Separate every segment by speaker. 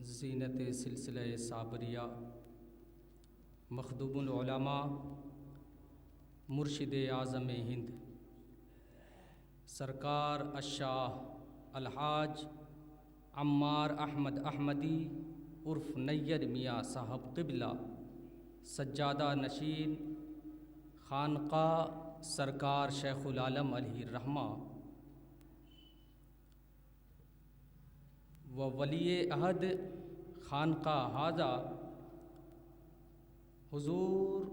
Speaker 1: زینت سلسلہ صابریہ مخدوم العلماء مرشد اعظم ہند سرکار الشاہ الحاج عمار احمد احمدی عرف نیر میاں صاحب قبلہ سجادہ نشین خانقاہ سرکار شیخ العالم علیہ الرحمہ و ولی عہد خانقاہ ہذا حضور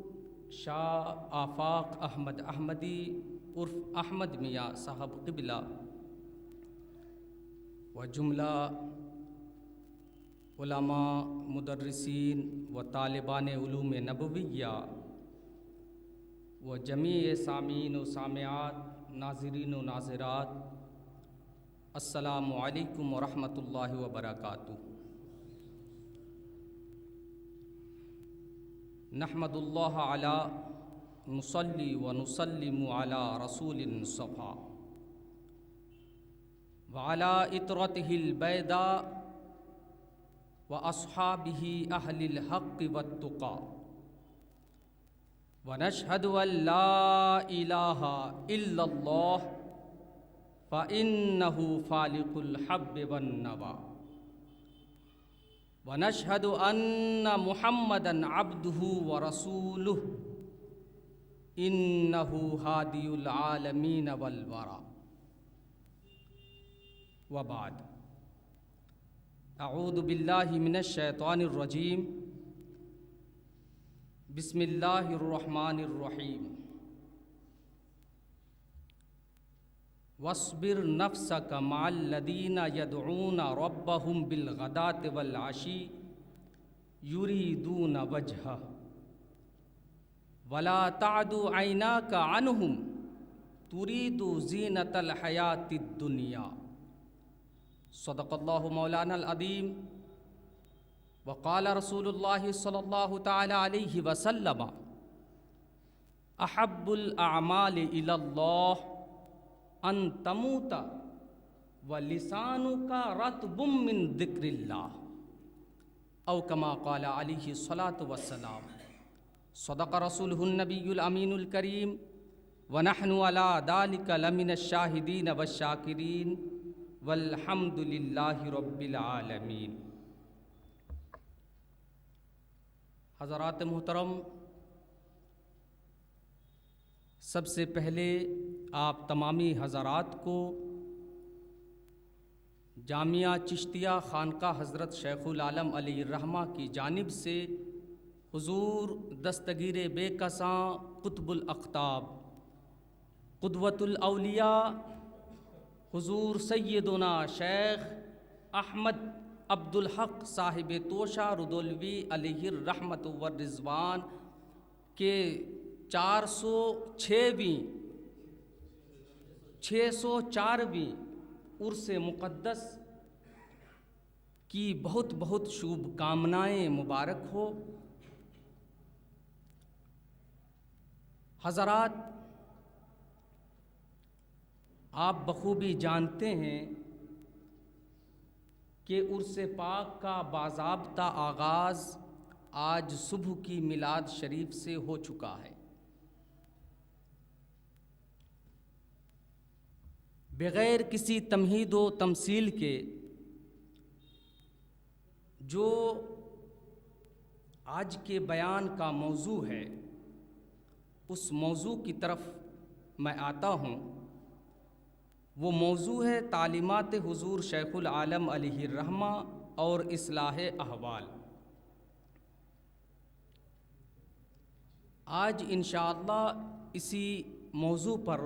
Speaker 1: شاہ آفاق احمد احمدی عرف احمد میاں صاحب قبلہ و جملہ علماء مدرسین و طالبان علوم نبویہ و جمیع سامعین و سامعات ناظرین و ناظرات السلام علیکم ورحمۃ اللہ وبرکاتہ۔ نحمد اللہ علی نصلی و نسلم علی رسول صفا وعلی اطرتہ البیضاء و اصحابہ اہل الحق والتقی ونشہد ان لا الہ الا اللہ فإنه فالق الحب والنوى ونشهد أن محمدًا عبده ورسوله إنه هادي العالمين والورى وبعد أعوذ بالله من الشيطان الرجيم بسم الله الرحمن الرحيم واصبر نفسك مع الذين يدعون ربهم بالغداة والعشي يريدون وجهه ولا تعد عيناك عنهم تريد زينة الحياة الدنيا صدق الله مولانا العظيم وقال رسول الله صلى الله تعالى عليه وسلم أحب الأعمال إلى الله ان تموت ولسانک رطب من ذکر اللہ او کما قال علیہ الصلاۃ والسلام صدق رسولہ النبی الامین الکریم ونحن علی ذلک لمن الشاہدین والشاکرین والحمد للہ رب العالمین۔ حضرات محترم، سب سے پہلے آپ تمامی حضرات کو جامعہ چشتیہ خانقاہ حضرت شیخ العالم علیہ الرحمہ کی جانب سے حضور دستگیر بے کساں قطب الاقطاب قدوۃ الاولیاء حضور سیدنا شیخ احمد عبد الحق صاحب توشہ رضولوی علیہ الرحمۃ والرضوان کے 604ویں عرس مقدس کی بہت بہت شبھ کامنائیں مبارک ہو۔ حضرات، آپ بخوبی جانتے ہیں کہ عرس پاک کا باضابطہ آغاز آج صبح کی میلاد شریف سے ہو چکا ہے۔ بغیر کسی تمہید و تمثیل کے جو آج کے بیان کا موضوع ہے، اس موضوع کی طرف میں آتا ہوں۔ وہ موضوع ہے تعلیمات حضور شیخ العالم علیہ الرحمہ اور اصلاح احوال۔ آج انشاءاللہ اسی موضوع پر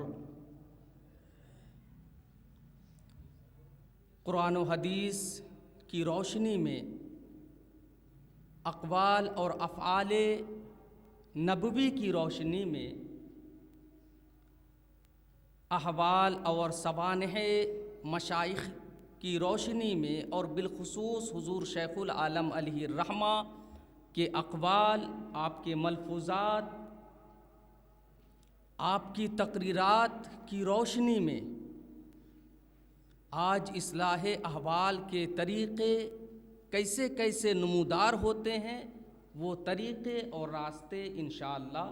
Speaker 1: قرآن و حدیث کی روشنی میں اقوال اور افعال نبوی کی روشنی میں احوال اور سوانح مشائخ کی روشنی میں اور بالخصوص حضور شیخ العالم علیہ الرحمہ کے اقوال، آپ کے ملفوظات، آپ کی تقریرات کی روشنی میں آج اصلاح احوال کے طریقے کیسے کیسے نمودار ہوتے ہیں، وہ طریقے اور راستے انشاءاللہ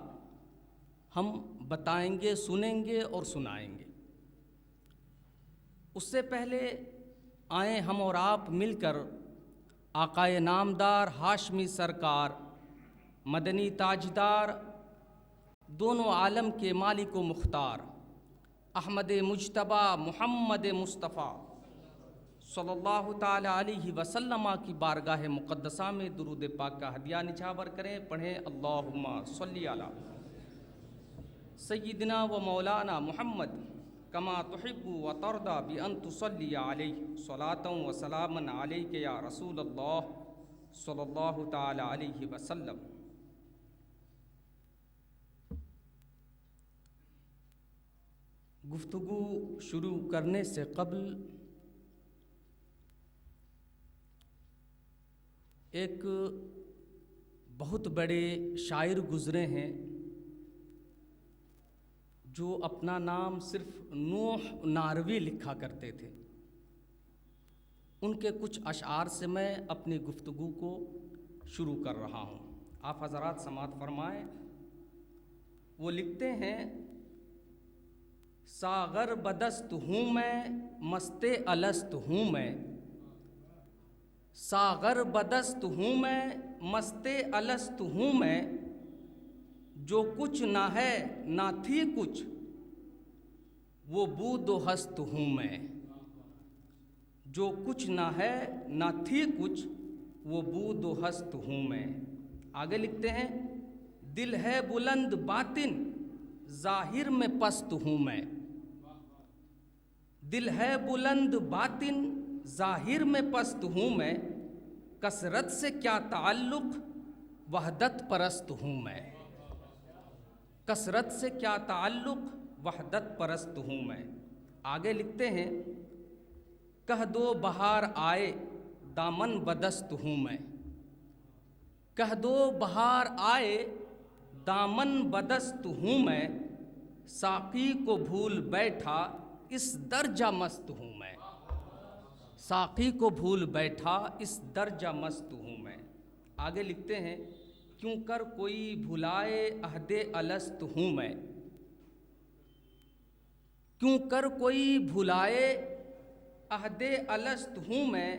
Speaker 1: ہم بتائیں گے، سنیں گے اور سنائیں گے۔ اس سے پہلے آئیں ہم اور آپ مل کر آقائے نامدار ہاشمی سرکار، مدنی تاجدار، دونوں عالم کے مالک و مختار، احمد مجتبی محمد مصطفیٰ صلی اللہ تعالی علیہ وسلم کی بارگاہ مقدسہ میں درود پاک کا ہدیہ نچھاور کریں۔ پڑھیں اللہم صلی علی سیدنا و مولانا محمد کما تحب و ترضی بان تصلی علیہ صلاۃ و سلاما علیک یا رسول اللہ صلی اللہ تعالی علیہ وسلم۔ گفتگو شروع کرنے سے قبل ایک بہت بڑے شاعر گزرے ہیں جو اپنا نام صرف نوح ناروی لکھا کرتے تھے۔ ان کے کچھ اشعار سے میں اپنی گفتگو کو شروع کر رہا ہوں، آپ حضرات سماعت فرمائیں۔ وہ لکھتے ہیں: ساغر بدست ہوں میں، مست الست ہوں میں، ساغر بدست ہوں میں، مست الست ہوں میں، جو کچھ نہ ہے نہ تھی کچھ، وہ بود و ہست ہوں میں، جو کچھ نہ ہے نہ تھی کچھ، وہ بود و ہست ہوں میں۔ آگے لکھتے ہیں: دل ہے بلند باطن، ظاہر میں پست ہوں میں، دل ہے بلند باطن، ظاہر میں پست ہوں میں، کثرت سے کیا تعلق، وحدت پرست ہوں میں، کثرت سے کیا تعلق، وحدت پرست ہوں میں۔ آگے لکھتے ہیں: کہہ دو بہار آئے، دامن بدست ہوں میں، کہہ دو بہار آئے، دامن بدست ہوں میں، ساقی کو بھول بیٹھا، اس درجہ مست ہوں میں، ساقی کو بھول بیٹھا، اس درجہ مست ہوں میں۔ آگے لکھتے ہیں: کیوں کر کوئی بھلائے عہد الست ہوں میں، کیوں کر کوئی بھلائے عہد الست ہوں میں،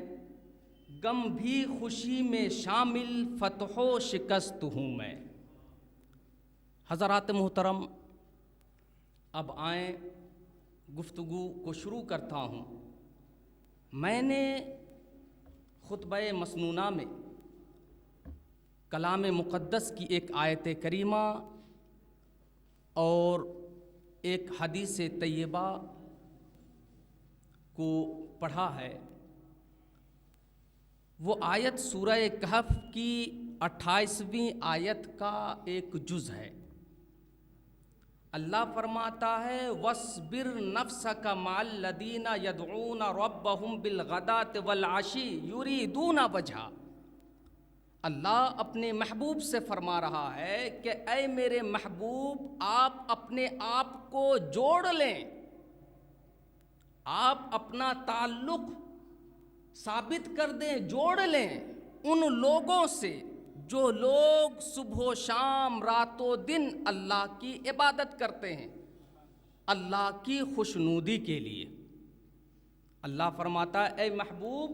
Speaker 1: غم بھی خوشی میں شامل، فتح و شکست ہوں میں۔ حضرات محترم، اب آئیں گفتگو کو شروع کرتا ہوں۔ میں نے خطبہ مسنونہ میں کلام مقدس کی ایک آیت کریمہ اور ایک حدیث طیبہ کو پڑھا ہے۔ وہ آیت سورہ کہف کی 28ویں آیت کا ایک جز ہے۔ اللہ فرماتا ہے: وَاصْبِرْ نَفْسَكَ مَعَ الَّذِينَ يَدْعُونَ رَبَّهُمْ بِالْغَدَاةِ وَالْعَشِيِّ يُرِيدُونَ وَجْهَهُ۔ اللہ اپنے محبوب سے فرما رہا ہے کہ اے میرے محبوب، آپ اپنے آپ کو جوڑ لیں، آپ اپنا تعلق ثابت کر دیں، جوڑ لیں ان لوگوں سے جو لوگ صبح و شام، رات و دن اللہ کی عبادت کرتے ہیں، اللہ کی خوشنودی کے لیے۔ اللہ فرماتا ہے: اے محبوب،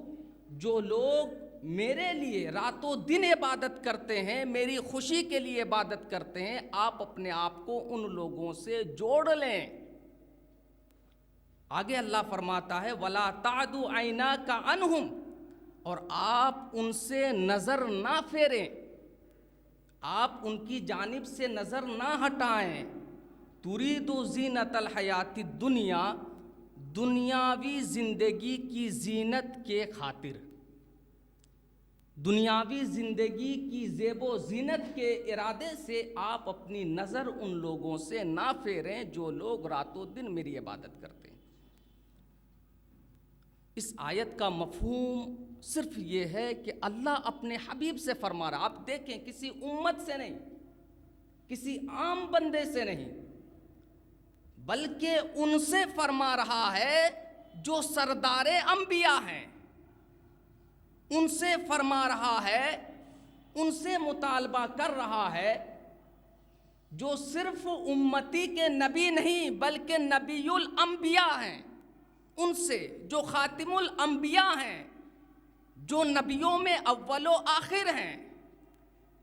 Speaker 1: جو لوگ میرے لیے رات و دن عبادت کرتے ہیں، میری خوشی کے لیے عبادت کرتے ہیں، آپ اپنے آپ کو ان لوگوں سے جوڑ لیں۔ آگے اللہ فرماتا ہے: وَلَا تَعْدُ عَيْنَاكَ عَنْهُمْ، اور آپ ان سے نظر نہ پھیریں، آپ ان کی جانب سے نظر نہ ہٹائیں۔ تُرِيدُ زِينَةَ الْحَيَاةِ الدُّنْيَا، دنیاوی زندگی کی زینت کے خاطر، دنیاوی زندگی کی زیب و زینت کے ارادے سے آپ اپنی نظر ان لوگوں سے نہ پھیریں جو لوگ رات و دن میری عبادت کرتے ہیں۔ اس آیت کا مفہوم صرف یہ ہے کہ اللہ اپنے حبیب سے فرما رہا۔ آپ دیکھیں، کسی امت سے نہیں، کسی عام بندے سے نہیں، بلکہ ان سے فرما رہا ہے جو سردار انبیاء ہیں، ان سے فرما رہا ہے، ان سے مطالبہ کر رہا ہے جو صرف امتی کے نبی نہیں بلکہ نبی الانبیاء ہیں، ان سے جو خاتم الانبیاء ہیں، جو نبیوں میں اول و آخر ہیں،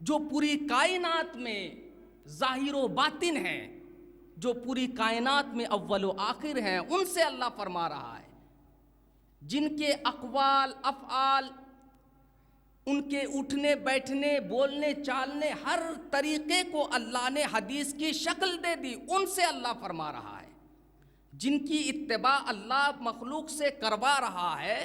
Speaker 1: جو پوری کائنات میں ظاہر و باطن ہیں، جو پوری کائنات میں اول و آخر ہیں، ان سے اللہ فرما رہا ہے، جن کے اقوال افعال، ان کے اٹھنے بیٹھنے بولنے چالنے ہر طریقے کو اللہ نے حدیث کی شکل دے دی، ان سے اللہ فرما رہا ہے، جن کی اتباع اللہ مخلوق سے کروا رہا ہے،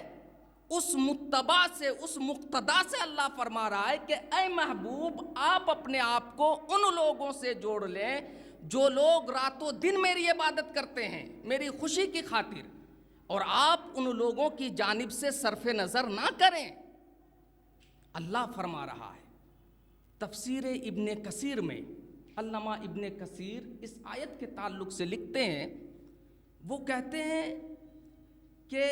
Speaker 1: اس متبع سے، اس مقتدا سے اللہ فرما رہا ہے کہ اے محبوب آپ اپنے آپ کو ان لوگوں سے جوڑ لیں جو لوگ رات و دن میری عبادت کرتے ہیں میری خوشی کی خاطر، اور آپ ان لوگوں کی جانب سے صرف نظر نہ کریں، اللہ فرما رہا ہے۔ تفسیر ابن کثیر میں علامہ ابن کثیر اس آیت کے تعلق سے لکھتے ہیں، وہ کہتے ہیں کہ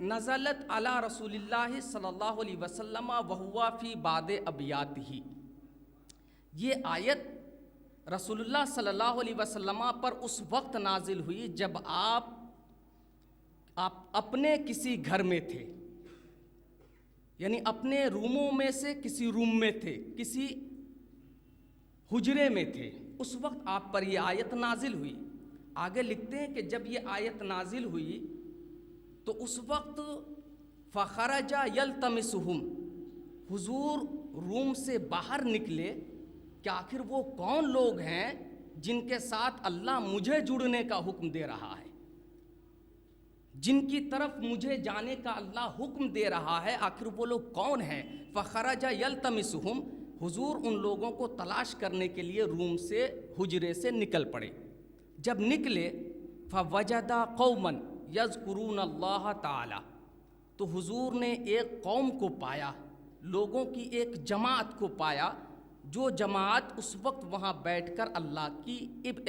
Speaker 1: نزلت علی رسول اللہ صلی اللہ علیہ وسلم وہو فی بعض ابیاتہ، یہ آیت رسول اللہ صلی اللہ علیہ وسلم پر اس وقت نازل ہوئی جب آپ اپنے کسی گھر میں تھے، یعنی اپنے روموں میں سے کسی روم میں تھے، کسی حجرے میں تھے، اس وقت آپ پر یہ آیت نازل ہوئی۔ آگے لکھتے ہیں کہ جب یہ آیت نازل ہوئی تو اس وقت فخرج یلتمسہم، حضور روم سے باہر نکلے کہ آخر وہ کون لوگ ہیں جن کے ساتھ اللہ مجھے جڑنے کا حکم دے رہا ہے، جن کی طرف مجھے جانے کا اللہ حکم دے رہا ہے، آخر وہ لوگ کون ہیں؟ فخرج یلتمسہم، حضور ان لوگوں کو تلاش کرنے کے لیے روم سے حجرے سے نکل پڑے۔ جب نکلے فوجد قوما یذکرون اللہ تعالی، تو حضور نے ایک قوم کو پایا، لوگوں کی ایک جماعت کو پایا، جو جماعت اس وقت وہاں بیٹھ کر اللہ کی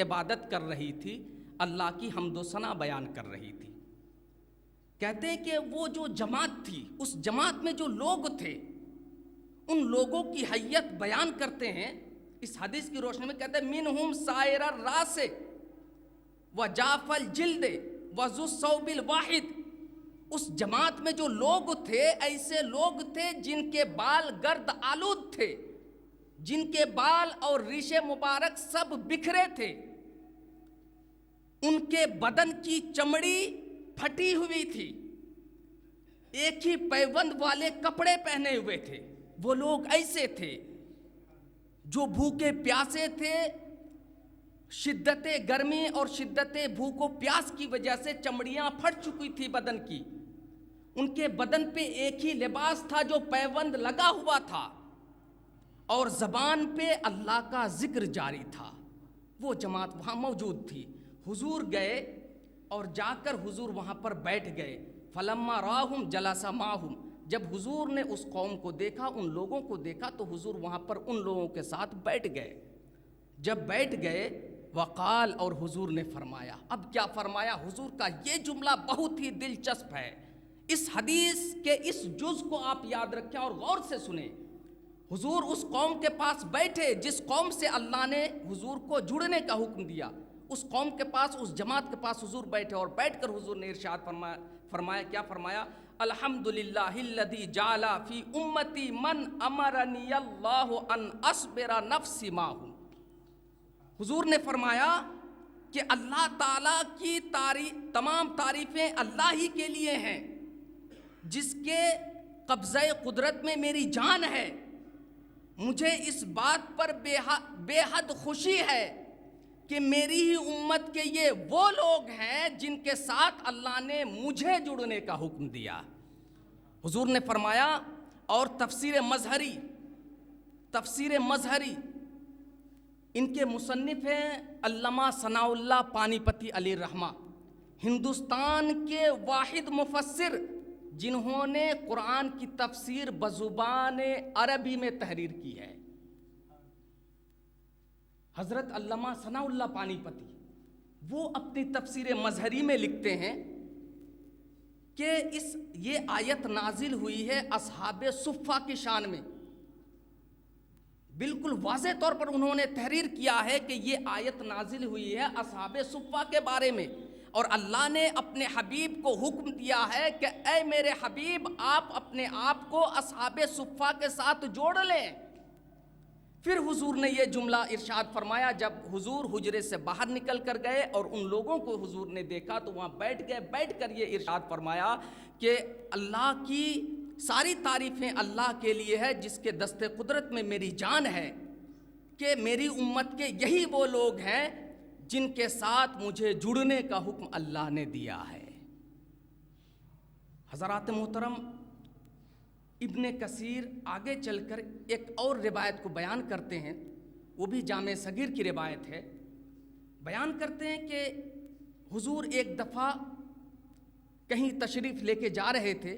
Speaker 1: عبادت کر رہی تھی، اللہ کی حمد و ثنا بیان کر رہی تھی۔ کہتے ہیں کہ وہ جو جماعت تھی، اس جماعت میں جو لوگ تھے، ان لوگوں کی حیت بیان کرتے ہیں اس حدیث کی روشنی میں، کہتے ہیں منہم سائر الراس وجاف الجلد وذو الثوب الواحد، اس جماعت میں جو لوگ تھے ایسے لوگ تھے جن کے بال گرد آلود تھے، جن کے بال اور ریش مبارک سب بکھرے تھے، ان کے بدن کی چمڑی پھٹی ہوئی تھی، ایک ہی پیوند والے کپڑے پہنے ہوئے تھے۔ وہ لوگ ایسے تھے جو بھوکے پیاسے تھے، شدت گرمی اور شدت بھوک و پیاس کی وجہ سے چمڑیاں پھٹ چکی تھی بدن کی، ان کے بدن پہ ایک ہی لباس تھا جو پیوند لگا ہوا تھا، اور زبان پہ اللہ کا ذکر جاری تھا۔ وہ جماعت وہاں موجود تھی۔ حضور گئے اور جا کر حضور وہاں پر بیٹھ گئے۔ فلما راہم جلس معہم، جب حضور نے اس قوم کو دیکھا، ان لوگوں کو دیکھا، تو حضور وہاں پر ان لوگوں کے ساتھ بیٹھ گئے۔ جب بیٹھ گئے وقال، اور حضور نے فرمایا، اب کیا فرمایا؟ حضور کا یہ جملہ بہت ہی دلچسپ ہے، اس حدیث کے اس جز کو آپ یاد رکھیں اور غور سے سنیں۔ حضور اس قوم کے پاس بیٹھے جس قوم سے اللہ نے حضور کو جڑنے کا حکم دیا، اس قوم کے پاس، اس جماعت کے پاس حضور بیٹھے، اور بیٹھ کر حضور نے ارشاد فرمایا کیا فرمایا؟ الحمدللہ الذی جعل فی امتی من امرنی اللہ ان اصبر نفسی معہم۔ حضور نے فرمایا کہ اللہ تعالیٰ کی تمام تعریفیں اللہ ہی کے لیے ہیں، جس کے قبضہ قدرت میں میری جان ہے۔ مجھے اس بات پر بے حد خوشی ہے کہ میری ہی امت کے یہ وہ لوگ ہیں جن کے ساتھ اللہ نے مجھے جڑنے کا حکم دیا۔ حضور نے فرمایا، اور تفسیر مظہری ان کے مصنف ہیں علامہ ثناء اللہ پانی پتی علیہ الرحمہ، ہندوستان کے واحد مفسر جنہوں نے قرآن کی تفسیر بزبان عربی میں تحریر کی ہے، حضرت علامہ ثناء اللہ پانی پتی، وہ اپنی تفسیر مظہری میں لکھتے ہیں کہ یہ آیت نازل ہوئی ہے اصحاب صفہ کی شان میں. بالکل واضح طور پر انہوں نے تحریر کیا ہے کہ یہ آیت نازل ہوئی ہے اصحاب صفہ کے بارے میں، اور اللہ نے اپنے حبیب کو حکم دیا ہے کہ اے میرے حبیب آپ اپنے آپ کو اصحاب صفہ کے ساتھ جوڑ لیں. پھر حضور نے یہ جملہ ارشاد فرمایا جب حضور حجرے سے باہر نکل کر گئے اور ان لوگوں کو حضور نے دیکھا تو وہاں بیٹھ گئے. بیٹھ کر یہ ارشاد فرمایا کہ اللہ کی ساری تعریفیں اللہ کے لیے ہے جس کے دست قدرت میں میری جان ہے، کہ میری امت کے یہی وہ لوگ ہیں جن کے ساتھ مجھے جڑنے کا حکم اللہ نے دیا ہے. حضرات محترم، ابن کثیر آگے چل کر ایک اور روایت کو بیان کرتے ہیں، وہ بھی جامع صغیر کی روایت ہے. بیان کرتے ہیں کہ حضور ایک دفعہ کہیں تشریف لے کے جا رہے تھے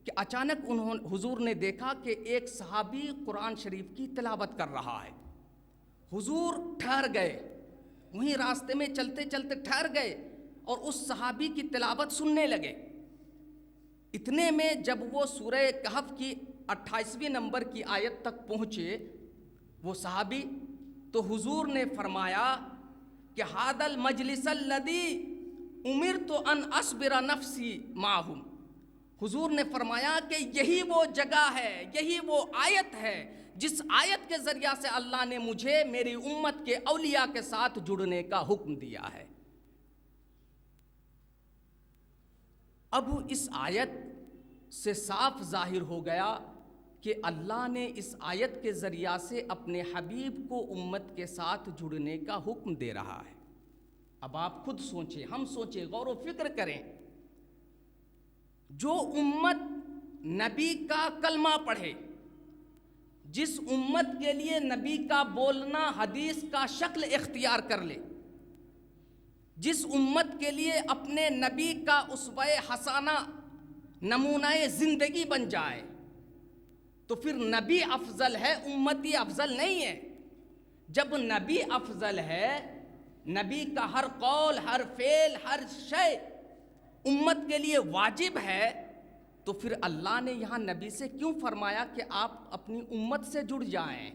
Speaker 1: کہ اچانک حضور نے دیکھا کہ ایک صحابی قرآن شریف کی تلاوت کر رہا ہے. حضور ٹھہر گئے، وہیں راستے میں چلتے چلتے ٹھہر گئے اور اس صحابی کی تلاوت سننے لگے. اتنے میں جب وہ سورہ کہف کی 28ویں نمبر کی آیت تک پہنچے وہ صحابی، تو حضور نے فرمایا کہ ھذا المجلس الذی امرت ان اصبر نفسی معہم. حضور نے فرمایا کہ یہی وہ جگہ ہے، یہی وہ آیت ہے جس آیت کے ذریعہ سے اللہ نے مجھے میری امت کے اولیاء کے ساتھ جڑنے کا حکم دیا ہے. اب اس آیت سے صاف ظاہر ہو گیا کہ اللہ نے اس آیت کے ذریعہ سے اپنے حبیب کو امت کے ساتھ جڑنے کا حکم دے رہا ہے. اب آپ خود سوچیں، ہم سوچیں، غور و فکر کریں. جو امت نبی کا کلمہ پڑھے، جس امت کے لیے نبی کا بولنا حدیث کا شکل اختیار کر لے، جس امت کے لیے اپنے نبی کا اسوہ حسنہ نمونہ زندگی بن جائے، تو پھر نبی افضل ہے، امتی افضل نہیں ہے. جب نبی افضل ہے، نبی کا ہر قول، ہر فعل، ہر شے امت کے لیے واجب ہے، تو پھر اللہ نے یہاں نبی سے کیوں فرمایا کہ آپ اپنی امت سے جڑ جائیں،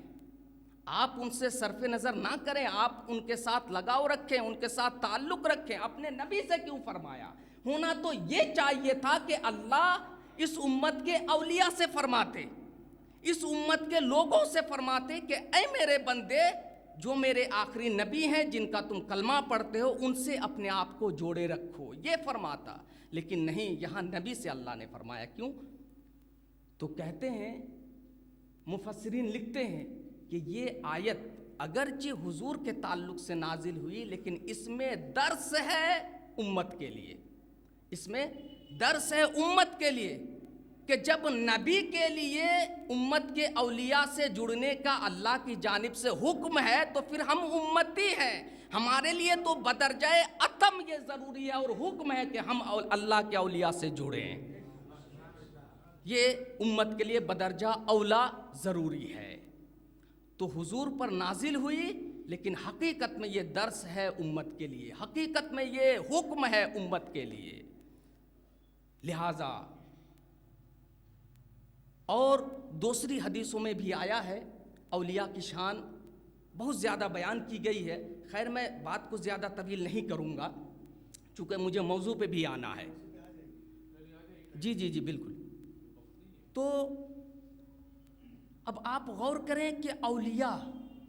Speaker 1: آپ ان سے صرف نظر نہ کریں، آپ ان کے ساتھ لگاؤ رکھیں، ان کے ساتھ تعلق رکھیں. اپنے نبی سے کیوں فرمایا؟ ہونا تو یہ چاہیے تھا کہ اللہ اس امت کے اولیاء سے فرماتے، اس امت کے لوگوں سے فرماتے کہ اے میرے بندے، جو میرے آخری نبی ہیں جن کا تم کلمہ پڑھتے ہو، ان سے اپنے آپ کو جوڑے رکھو، یہ فرماتا. لیکن نہیں، یہاں نبی سے اللہ نے فرمایا. کیوں؟ تو کہتے ہیں، مفسرین لکھتے ہیں کہ یہ آیت اگرچہ حضور کے تعلق سے نازل ہوئی، لیکن اس میں درس ہے امت کے لیے، اس میں درس ہے امت کے لیے کہ جب نبی کے لیے امت کے اولیاء سے جڑنے کا اللہ کی جانب سے حکم ہے تو پھر ہم امتی ہیں. ہمارے لیے تو بدرجہ اتم یہ ضروری ہے اور حکم ہے کہ ہم اللہ کے اولیاء سے جڑیں. یہ امت کے لیے بدرجہ اولا ضروری ہے. تو حضور پر نازل ہوئی، لیکن حقیقت میں یہ درس ہے امت کے لیے، حقیقت میں یہ حکم ہے امت کے لیے. لہذا اور دوسری حدیثوں میں بھی آیا ہے، اولیاء کی شان بہت زیادہ بیان کی گئی ہے. خیر میں بات کو زیادہ طویل نہیں کروں گا چونکہ مجھے موضوع پہ بھی آنا ہے. جی بالکل. تو اب آپ غور کریں کہ اولیاء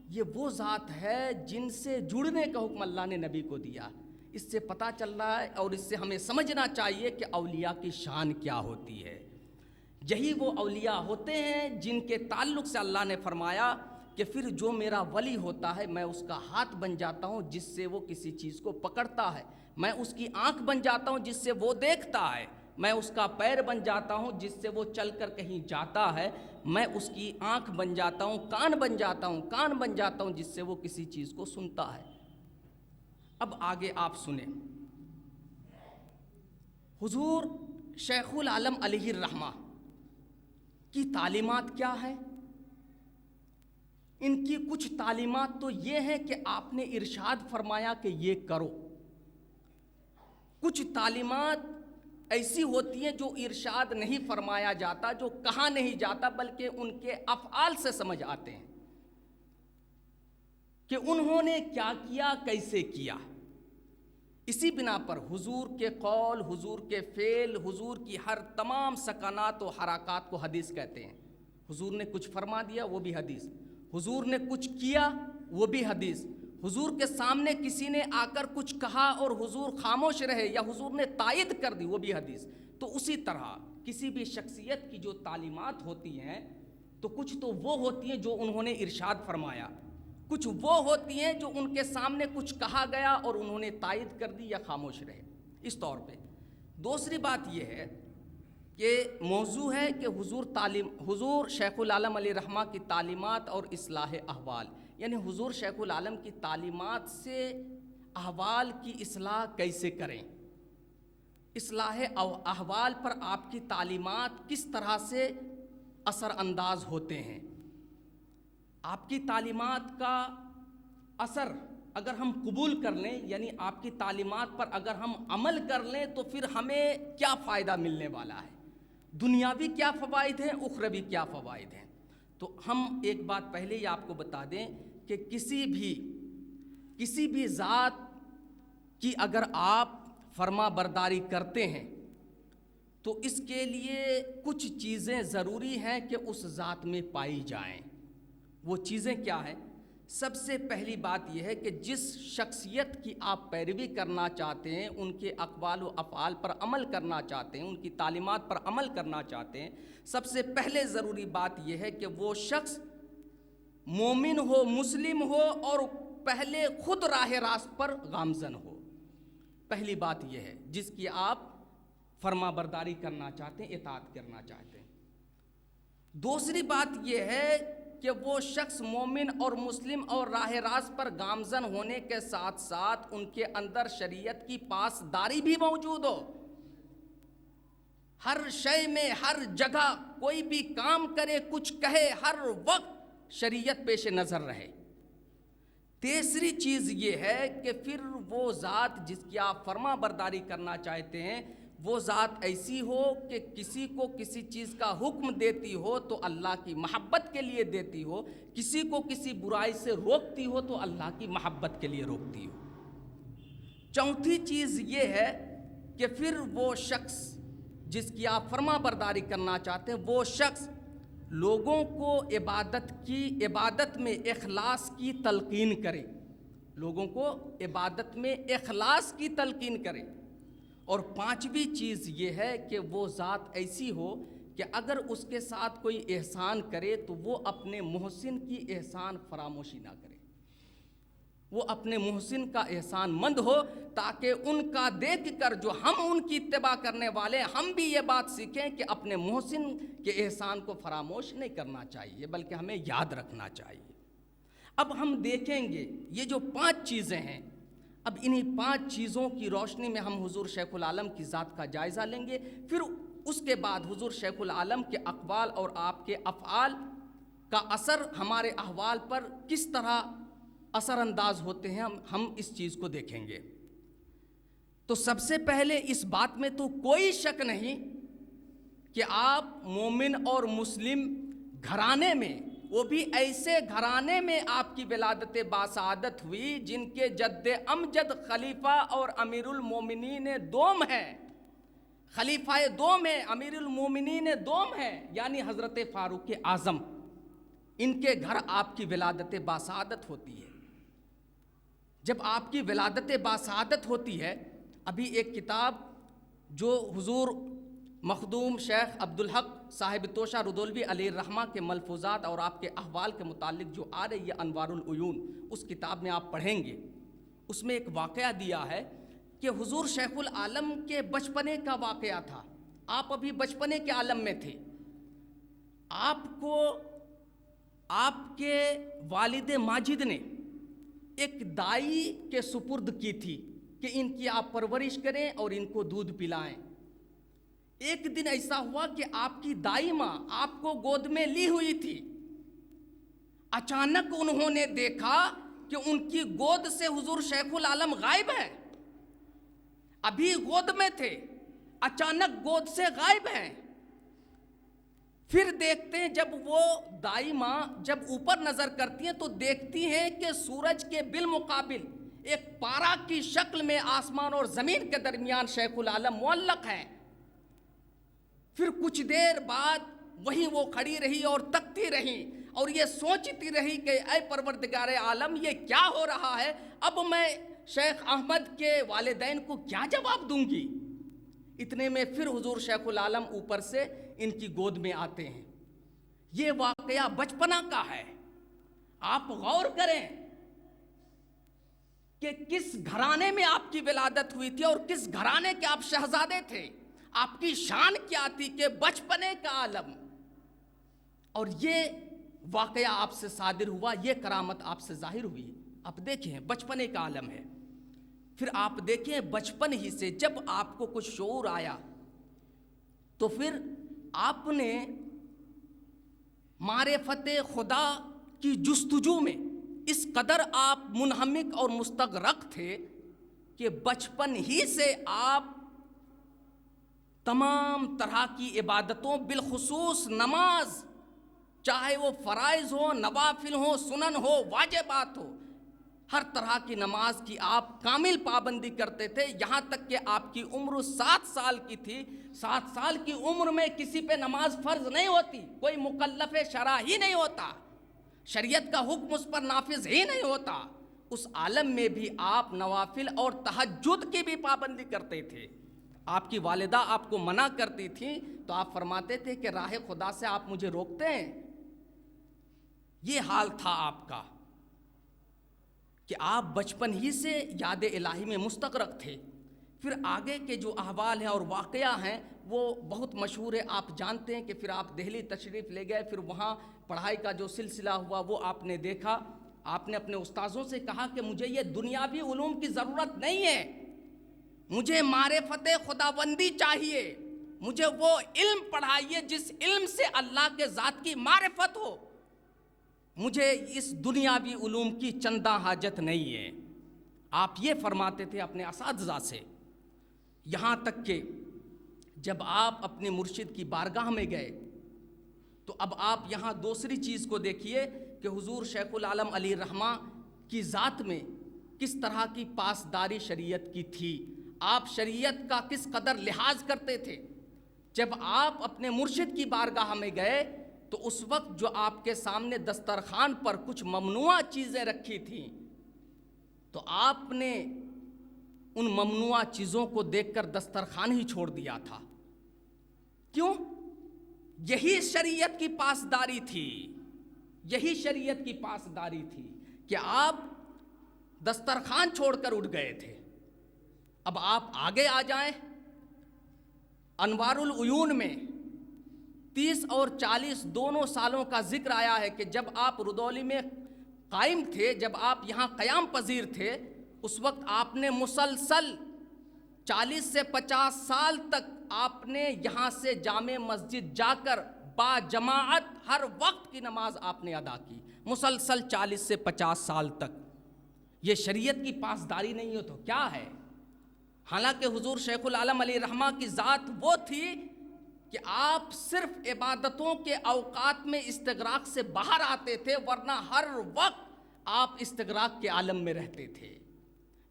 Speaker 1: یہ وہ ذات ہے جن سے جڑنے کا حکم اللہ نے نبی کو دیا. اس سے پتہ چل رہا ہے اور اس سے ہمیں سمجھنا چاہیے کہ اولیاء کی شان کیا ہوتی ہے. یہی وہ اولیاء ہوتے ہیں جن کے تعلق سے اللہ نے فرمایا کہ پھر جو میرا ولی ہوتا ہے میں اس کا ہاتھ بن جاتا ہوں جس سے وہ کسی چیز کو پکڑتا ہے، میں اس کی آنکھ بن جاتا ہوں جس سے وہ دیکھتا ہے، میں اس کا پیر بن جاتا ہوں جس سے وہ چل کر کہیں جاتا ہے، میں اس کی آنکھ بن جاتا ہوں، کان بن جاتا ہوں جس سے وہ کسی چیز کو سنتا ہے. اب آگے آپ سنیں، حضور شیخ العالم علیہ الرحمہ کی تعلیمات کیا ہے؟ ان کی کچھ تعلیمات تو یہ ہیں کہ آپ نے ارشاد فرمایا کہ یہ کرو. کچھ تعلیمات ایسی ہوتی ہیں جو ارشاد نہیں فرمایا جاتا، جو کہا نہیں جاتا، بلکہ ان کے افعال سے سمجھ آتے ہیں کہ انہوں نے کیا کیا، کیسے کیا۔ اسی بنا پر حضور کے قول، حضور کے فعل، حضور کی ہر تمام سکنات و حرکات کو حدیث کہتے ہیں۔ حضور نے کچھ فرما دیا، وہ بھی حدیث۔ حضور نے کچھ کیا، وہ بھی حدیث۔ حضور کے سامنے کسی نے آ کر کچھ کہا اور حضور خاموش رہے یا حضور نے تائید کر دی، وہ بھی حدیث۔ تو اسی طرح کسی بھی شخصیت کی جو تعلیمات ہوتی ہیں تو کچھ تو وہ ہوتی ہیں جو انہوں نے ارشاد فرمایا، کچھ وہ ہوتی ہیں جو ان کے سامنے کچھ کہا گیا اور انہوں نے تائید کر دی یا خاموش رہے، اس طور پہ۔ دوسری بات یہ ہے کہ موضوع ہے کہ حضور شیخ العالم علیہ رحمہ کی تعلیمات اور اصلاح احوال، یعنی حضور شیخ العالم کی تعلیمات سے احوال کی اصلاح کیسے کریں، اصلاح احوال پر آپ کی تعلیمات کس طرح سے اثر انداز ہوتے ہیں۔ آپ کی تعلیمات کا اثر اگر ہم قبول کر لیں، یعنی آپ کی تعلیمات پر اگر ہم عمل کر لیں تو پھر ہمیں کیا فائدہ ملنے والا ہے، دنیاوی کیا فوائد ہیں، اخروی کیا فوائد ہیں۔ تو ہم ایک بات پہلے ہی آپ کو بتا دیں کہ کسی بھی ذات کی اگر آپ فرما برداری کرتے ہیں تو اس کے لیے کچھ چیزیں ضروری ہیں کہ اس ذات میں پائی جائیں۔ وہ چیزیں کیا ہیں؟ سب سے پہلی بات یہ ہے کہ جس شخصیت کی آپ پیروی کرنا چاہتے ہیں، ان کے اقوال و افعال پر عمل کرنا چاہتے ہیں، ان کی تعلیمات پر عمل کرنا چاہتے ہیں، سب سے پہلے ضروری بات یہ ہے کہ وہ شخص مومن ہو، مسلم ہو اور پہلے خود راہ راست پر گامزن ہو۔ پہلی بات یہ ہے جس کی آپ فرما برداری کرنا چاہتے ہیں، اطاعت کرنا چاہتے ہیں۔ دوسری بات یہ ہے کہ وہ شخص مومن اور مسلم اور راہ راست پر گامزن ہونے کے ساتھ ساتھ ان کے اندر شریعت کی پاسداری بھی موجود ہو، ہر شے میں، ہر جگہ کوئی بھی کام کرے، کچھ کہے، ہر وقت شریعت پیش نظر رہے۔ تیسری چیز یہ ہے کہ پھر وہ ذات جس کی آپ فرما برداری کرنا چاہتے ہیں وہ ذات ایسی ہو کہ کسی کو کسی چیز کا حکم دیتی ہو تو اللہ کی محبت کے لیے دیتی ہو، کسی کو کسی برائی سے روکتی ہو تو اللہ کی محبت کے لیے روکتی ہو۔ چوتھی چیز یہ ہے کہ پھر وہ شخص جس کی آپ فرما برداری کرنا چاہتے ہیں وہ شخص لوگوں کو عبادت میں اخلاص کی تلقین کرے، لوگوں کو عبادت میں اخلاص کی تلقین کرے۔ اور پانچویں چیز یہ ہے کہ وہ ذات ایسی ہو کہ اگر اس کے ساتھ کوئی احسان کرے تو وہ اپنے محسن کی احسان فراموشی نہ کرے، وہ اپنے محسن کا احسان مند ہو تاکہ ان کا دیکھ کر جو ہم ان کی اتباع کرنے والے ہم بھی یہ بات سیکھیں کہ اپنے محسن کے احسان کو فراموش نہیں کرنا چاہیے بلکہ ہمیں یاد رکھنا چاہیے۔ اب ہم دیکھیں گے یہ جو 5 چیزیں ہیں، اب انہی 5 چیزوں کی روشنی میں ہم حضور شیخ العالم کی ذات کا جائزہ لیں گے، پھر اس کے بعد حضور شیخ العالم کے اقوال اور آپ کے افعال کا اثر ہمارے احوال پر کس طرح اثر انداز ہوتے ہیں ہم اس چیز کو دیکھیں گے۔ تو سب سے پہلے اس بات میں تو کوئی شک نہیں کہ آپ مومن اور مسلم گھرانے میں، وہ بھی ایسے گھرانے میں آپ کی ولادت باسعادت ہوئی جن کے جد امجد خلیفہ اور امیر المومنین دوم ہیں، خلیفہ دوم ہے، امیر المومنین دوم ہے، یعنی حضرت فاروق اعظم، ان کے گھر آپ کی ولادت باسعادت ہوتی ہے۔ جب آپ کی ولادت باسعادت ہوتی ہے، ابھی ایک کتاب جو حضور مخدوم شیخ عبدالحق صاحب توشہ رودولوی علیہ الرحمہ کے ملفوظات اور آپ کے احوال کے متعلق جو آ رہی ہے انوار العیون، اس کتاب میں آپ پڑھیں گے، اس میں ایک واقعہ دیا ہے کہ حضور شیخ العالم کے بچپنے کا واقعہ تھا۔ آپ ابھی بچپنے کے عالم میں تھے، آپ کو آپ کے والد ماجد نے ایک دائی کے سپرد کی تھی کہ ان کی آپ پرورش کریں اور ان کو دودھ پلائیں۔ ایک دن ایسا ہوا کہ آپ کی دائی ماں آپ کو گود میں لی ہوئی تھی، اچانک انہوں نے دیکھا کہ ان کی گود سے حضور شیخ العالم غائب ہے۔ ابھی گود میں تھے، اچانک گود سے غائب ہیں۔ پھر دیکھتے ہیں جب وہ دائی ماں جب اوپر نظر کرتی ہیں تو دیکھتی ہیں کہ سورج کے بالمقابل ایک پارا کی شکل میں آسمان اور زمین کے درمیان شیخ العالم معلق ہیں۔ پھر کچھ دیر بعد وہیں وہ کھڑی رہی اور تکتی رہی اور یہ سوچتی رہی کہ اے پروردگار عالم یہ کیا ہو رہا ہے، اب میں شیخ احمد کے والدین کو کیا جواب دوں گی۔ اتنے میں پھر حضور شیخ العالم اوپر سے ان کی گود میں آتے ہیں۔ یہ واقعہ بچپنا کا ہے۔ آپ غور کریں کہ کس گھرانے میں آپ کی ولادت ہوئی تھی اور کس گھرانے کے آپ شہزادے تھے، آپ کی شان کیا تھی کہ بچپنے کا عالم، اور یہ واقعہ آپ سے صادر ہوا، یہ کرامت آپ سے ظاہر ہوئی۔ آپ دیکھیں بچپنے کا عالم ہے۔ پھر آپ دیکھیں بچپن ہی سے جب آپ کو کچھ شعور آیا تو پھر آپ نے معرفت خدا کی جستجو میں اس قدر آپ منہمک اور مستغرق تھے کہ بچپن ہی سے آپ تمام طرح کی عبادتوں بالخصوص نماز، چاہے وہ فرائض ہو، نوافل ہو، سنن ہو، واجبات ہو، ہر طرح کی نماز کی آپ کامل پابندی کرتے تھے، یہاں تک کہ آپ کی عمر 7 سال کی تھی۔ 7 سال کی عمر میں کسی پہ نماز فرض نہیں ہوتی، کوئی مکلف شرع ہی نہیں ہوتا، شریعت کا حکم اس پر نافذ ہی نہیں ہوتا۔ اس عالم میں بھی آپ نوافل اور تہجد کی بھی پابندی کرتے تھے۔ آپ کی والدہ آپ کو منع کرتی تھی تو آپ فرماتے تھے کہ راہ خدا سے آپ مجھے روکتے ہیں۔ یہ حال تھا آپ کا کہ آپ بچپن ہی سے یاد الہی میں مستغرق تھے۔ پھر آگے کے جو احوال ہیں اور واقعہ ہیں وہ بہت مشہور ہے، آپ جانتے ہیں کہ پھر آپ دہلی تشریف لے گئے، پھر وہاں پڑھائی کا جو سلسلہ ہوا وہ آپ نے دیکھا۔ آپ نے اپنے استاذوں سے کہا کہ مجھے یہ دنیاوی علوم کی ضرورت نہیں ہے، مجھے معرفت خداوندی چاہیے، مجھے وہ علم پڑھائیے جس علم سے اللہ کے ذات کی معرفت ہو، مجھے اس دنیاوی علوم کی چندہ حاجت نہیں ہے۔ آپ یہ فرماتے تھے اپنے اساتذہ سے، یہاں تک کہ جب آپ اپنے مرشد کی بارگاہ میں گئے تو اب آپ یہاں دوسری چیز کو دیکھیے کہ حضور شیخ العالم علیہ الرحمہ کی ذات میں کس طرح کی پاسداری شریعت کی تھی، آپ شریعت کا کس قدر لحاظ کرتے تھے۔ جب آپ اپنے مرشد کی بارگاہ میں گئے تو اس وقت جو آپ کے سامنے دسترخوان پر کچھ ممنوع چیزیں رکھی تھیں تو آپ نے ان ممنوع چیزوں کو دیکھ کر دسترخوان ہی چھوڑ دیا تھا۔ کیوں؟ یہی شریعت کی پاسداری تھی، یہی شریعت کی پاسداری تھی کہ آپ دسترخوان چھوڑ کر اٹھ گئے تھے۔ اب آپ آگے آ جائیں، انوار العیون میں 30 اور 40 دونوں سالوں کا ذکر آیا ہے کہ جب آپ رودولی میں قائم تھے، جب آپ یہاں قیام پذیر تھے، اس وقت آپ نے مسلسل 40 سے 50 سال تک آپ نے یہاں سے جامع مسجد جا کر با جماعت ہر وقت کی نماز آپ نے ادا کی، مسلسل 40 سے 50 سال تک۔ یہ شریعت کی پاسداری نہیں ہو تو کیا ہے؟ حالانکہ حضور شیخ العالم علیہ الرحمہ کی ذات وہ تھی کہ آپ صرف عبادتوں کے اوقات میں استغراق سے باہر آتے تھے، ورنہ ہر وقت آپ استغراق کے عالم میں رہتے تھے۔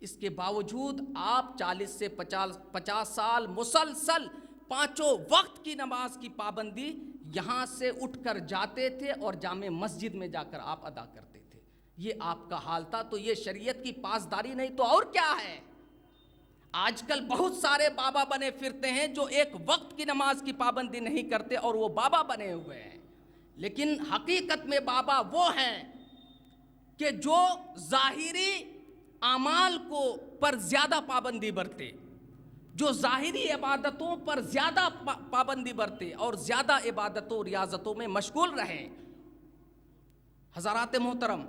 Speaker 1: اس کے باوجود آپ 40 سے 50 سال مسلسل 5 وقت کی نماز کی پابندی یہاں سے اٹھ کر جاتے تھے اور جامع مسجد میں جا کر آپ ادا کرتے تھے۔ یہ آپ کا حال تھا، تو یہ شریعت کی پاسداری نہیں تو اور کیا ہے؟ آج کل بہت سارے بابا بنے پھرتے ہیں جو ایک وقت کی نماز کی پابندی نہیں کرتے اور وہ بابا بنے ہوئے ہیں، لیکن حقیقت میں بابا وہ ہیں کہ جو ظاہری اعمال پر زیادہ پابندی برتے، جو ظاہری عبادتوں پر زیادہ پابندی برتے اور زیادہ عبادتوں ریاضتوں میں مشغول رہیں۔ حضرات محترم،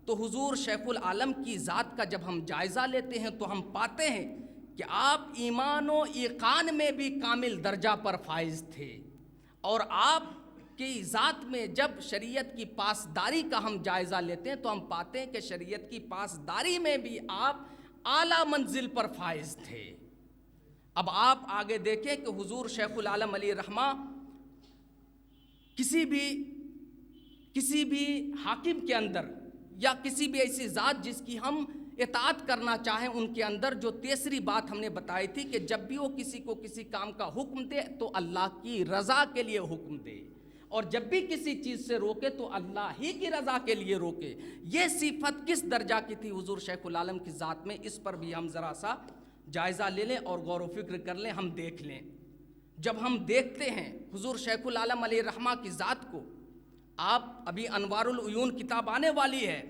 Speaker 1: تو حضور شیخ العالم کی ذات کا جب ہم جائزہ لیتے ہیں تو ہم پاتے ہیں کہ آپ ایمان و ایقان میں بھی کامل درجہ پر فائز تھے، اور آپ کی ذات میں جب شریعت کی پاسداری کا ہم جائزہ لیتے ہیں تو ہم پاتے ہیں کہ شریعت کی پاسداری میں بھی آپ اعلیٰ منزل پر فائز تھے۔ اب آپ آگے دیکھیں کہ حضور شیخ العالم علیہ الرحمہ کسی بھی حاکم کے اندر یا کسی بھی ایسی ذات جس کی ہم اطاعت کرنا چاہیں، ان کے اندر جو تیسری بات ہم نے بتائی تھی کہ جب بھی وہ کسی کو کسی کام کا حکم دے تو اللہ کی رضا کے لیے حکم دے، اور جب بھی کسی چیز سے روکے تو اللہ ہی کی رضا کے لیے روکے۔ یہ صفت کس درجہ کی تھی حضور شیخ العالم کی ذات میں، اس پر بھی ہم ذرا سا جائزہ لے لیں اور غور و فکر کر لیں، ہم دیکھ لیں۔ جب ہم دیکھتے ہیں حضور شیخ العالم علیہ الرحمہ کی ذات کو، آپ ابھی انوار العیون کتاب آنے والی ہے،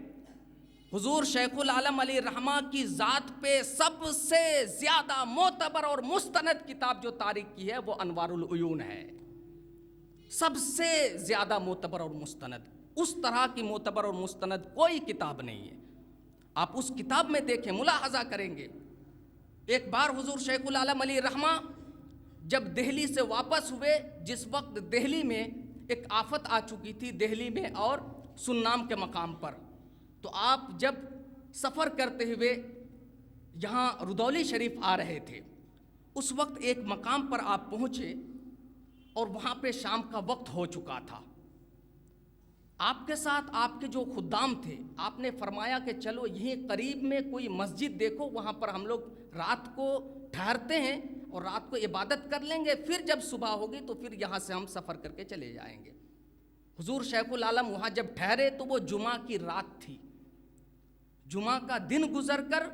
Speaker 1: حضور شیخ العالم علیہ الرحمہ کی ذات پہ سب سے زیادہ معتبر اور مستند کتاب جو تاریخ کی ہے وہ انوار العیون ہے، سب سے زیادہ معتبر اور مستند۔ اس طرح کی معتبر اور مستند کوئی کتاب نہیں ہے۔ آپ اس کتاب میں دیکھیں، ملاحظہ کریں گے، ایک بار حضور شیخ العالم علیہ الرحمہ جب دہلی سے واپس ہوئے، جس وقت دہلی میں ایک آفت آ چکی تھی، دہلی میں اور سنام کے مقام پر، تو آپ جب سفر کرتے ہوئے یہاں رودولی شریف آ رہے تھے، اس وقت ایک مقام پر آپ پہنچے اور وہاں پہ شام کا وقت ہو چکا تھا۔ آپ کے ساتھ آپ کے جو خدام تھے، آپ نے فرمایا کہ چلو یہیں قریب میں کوئی مسجد دیکھو، وہاں پر ہم لوگ رات کو ٹھہرتے ہیں اور رات کو عبادت کر لیں گے، پھر جب صبح ہوگی تو پھر یہاں سے ہم سفر کر کے چلے جائیں گے۔ حضور شیخ العالم وہاں جب ٹھہرے تو وہ جمعہ کی رات تھی، جمعہ کا دن گزر کر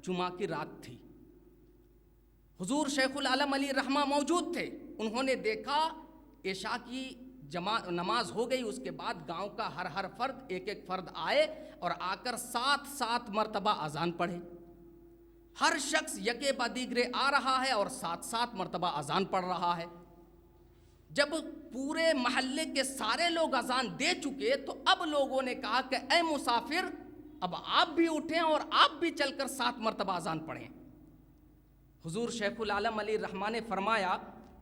Speaker 1: جمعہ کی رات تھی۔ حضور شیخ العالم علیہ الرحمہ موجود تھے، انہوں نے دیکھا عشاء کی نماز ہو گئی، اس کے بعد گاؤں کا ہر فرد ایک فرد آئے اور آ کر 7 مرتبہ اذان پڑھے۔ ہر شخص یکے بعد دیگرے آ رہا ہے اور 7 مرتبہ اذان پڑھ رہا ہے۔ جب پورے محلے کے سارے لوگ اذان دے چکے تو اب لوگوں نے کہا کہ اے مسافر، اب آپ بھی اٹھیں اور آپ بھی چل کر 7 مرتبہ اذان پڑھیں۔ حضور شیخ العالم علیہ الرحمہ نے فرمایا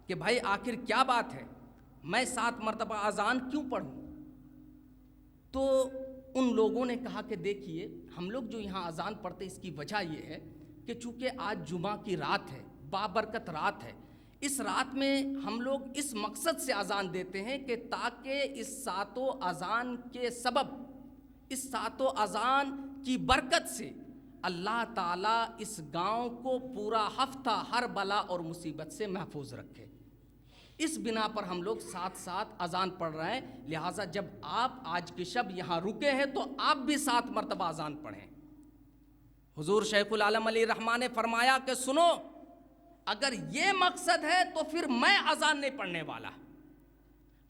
Speaker 1: کہ بھائی آخر کیا بات ہے، میں 7 مرتبہ اذان کیوں پڑھوں؟ تو ان لوگوں نے کہا کہ دیکھیے، ہم لوگ جو یہاں اذان پڑھتے اس کی وجہ یہ ہے کہ چونکہ آج جمعہ کی رات ہے، بابرکت رات ہے، اس رات میں ہم لوگ اس مقصد سے اذان دیتے ہیں کہ تاکہ اس 7 اذان کے سبب، اس 7 اذان کی برکت سے اللہ تعالیٰ اس گاؤں کو پورا ہفتہ ہر بلا اور مصیبت سے محفوظ رکھے۔ اس بنا پر ہم لوگ 7 اذان پڑھ رہے ہیں، لہٰذا جب آپ آج کی شب یہاں رکے ہیں تو آپ بھی 7 مرتبہ اذان پڑھیں۔ حضور شیخ العالم علیہ الرحمہ نے فرمایا کہ سنو، اگر یہ مقصد ہے تو پھر میں اذان نہیں پڑھنے والا،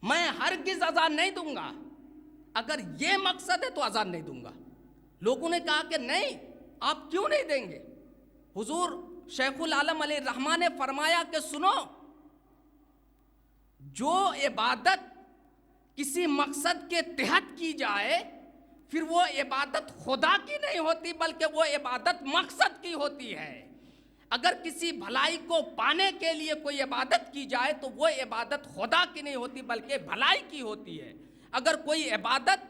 Speaker 1: میں ہرگز اذان نہیں دوں گا۔ اگر یہ مقصد ہے تو اذان نہیں دوں گا۔ لوگوں نے کہا کہ نہیں، آپ کیوں نہیں دیں گے؟ حضور شیخ العالم علیہ الرحمہ نے فرمایا کہ سنو، جو عبادت کسی مقصد کے تحت کی جائے پھر وہ عبادت خدا کی نہیں ہوتی بلکہ وہ عبادت مقصد کی ہوتی ہے۔ اگر کسی بھلائی کو پانے کے لیے کوئی عبادت کی جائے تو وہ عبادت خدا کی نہیں ہوتی بلکہ بھلائی کی ہوتی ہے۔ اگر کوئی عبادت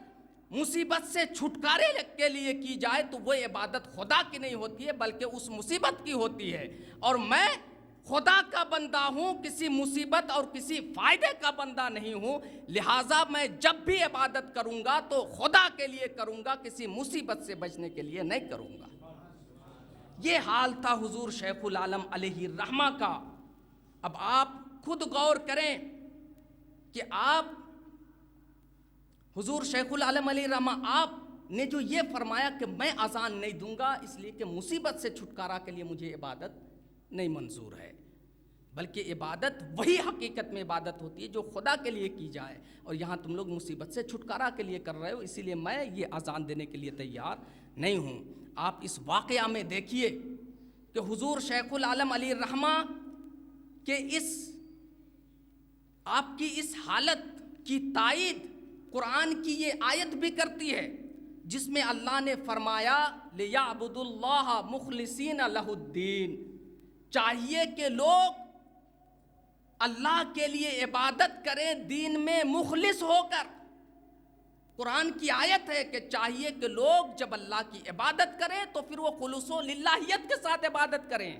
Speaker 1: مصیبت سے چھٹکارے کے لیے کی جائے تو وہ عبادت خدا کی نہیں ہوتی ہے بلکہ اس مصیبت کی ہوتی ہے۔ اور میں خدا کا بندہ ہوں، کسی مصیبت اور کسی فائدے کا بندہ نہیں ہوں، لہٰذا میں جب بھی عبادت کروں گا تو خدا کے لیے کروں گا، کسی مصیبت سے بچنے کے لیے نہیں کروں گا۔ یہ حال تھا حضور شیخ العالم علیہ الرحمہ کا۔ اب آپ خود غور کریں کہ آپ حضور شیخ العالم علیہ الرحمہ آپ نے جو یہ فرمایا کہ میں اذان نہیں دوں گا اس لیے کہ مصیبت سے چھٹکارا کے لیے مجھے عبادت نہیں منظور ہے، بلکہ عبادت وہی حقیقت میں عبادت ہوتی ہے جو خدا کے لیے کی جائے، اور یہاں تم لوگ مصیبت سے چھٹکارا کے لیے کر رہے ہو، اسی لیے میں یہ اذان دینے کے لیے تیار نہیں ہوں۔ آپ اس واقعہ میں دیکھیے کہ حضور شیخ العالم علیہ الرحمہ کے آپ کی اس حالت کی تائید قرآن کی یہ آیت بھی کرتی ہے جس میں اللہ نے فرمایا لِيَعْبُدُوا اللَّهَ مُخْلِصِينَ لَهُ الدِّينَ، چاہیے کہ لوگ اللہ کے لیے عبادت کریں دین میں مخلص ہو کر۔ قرآن کی آیت ہے کہ چاہیے کہ لوگ جب اللہ کی عبادت کریں تو پھر وہ خلوص و للہیت کے ساتھ عبادت کریں۔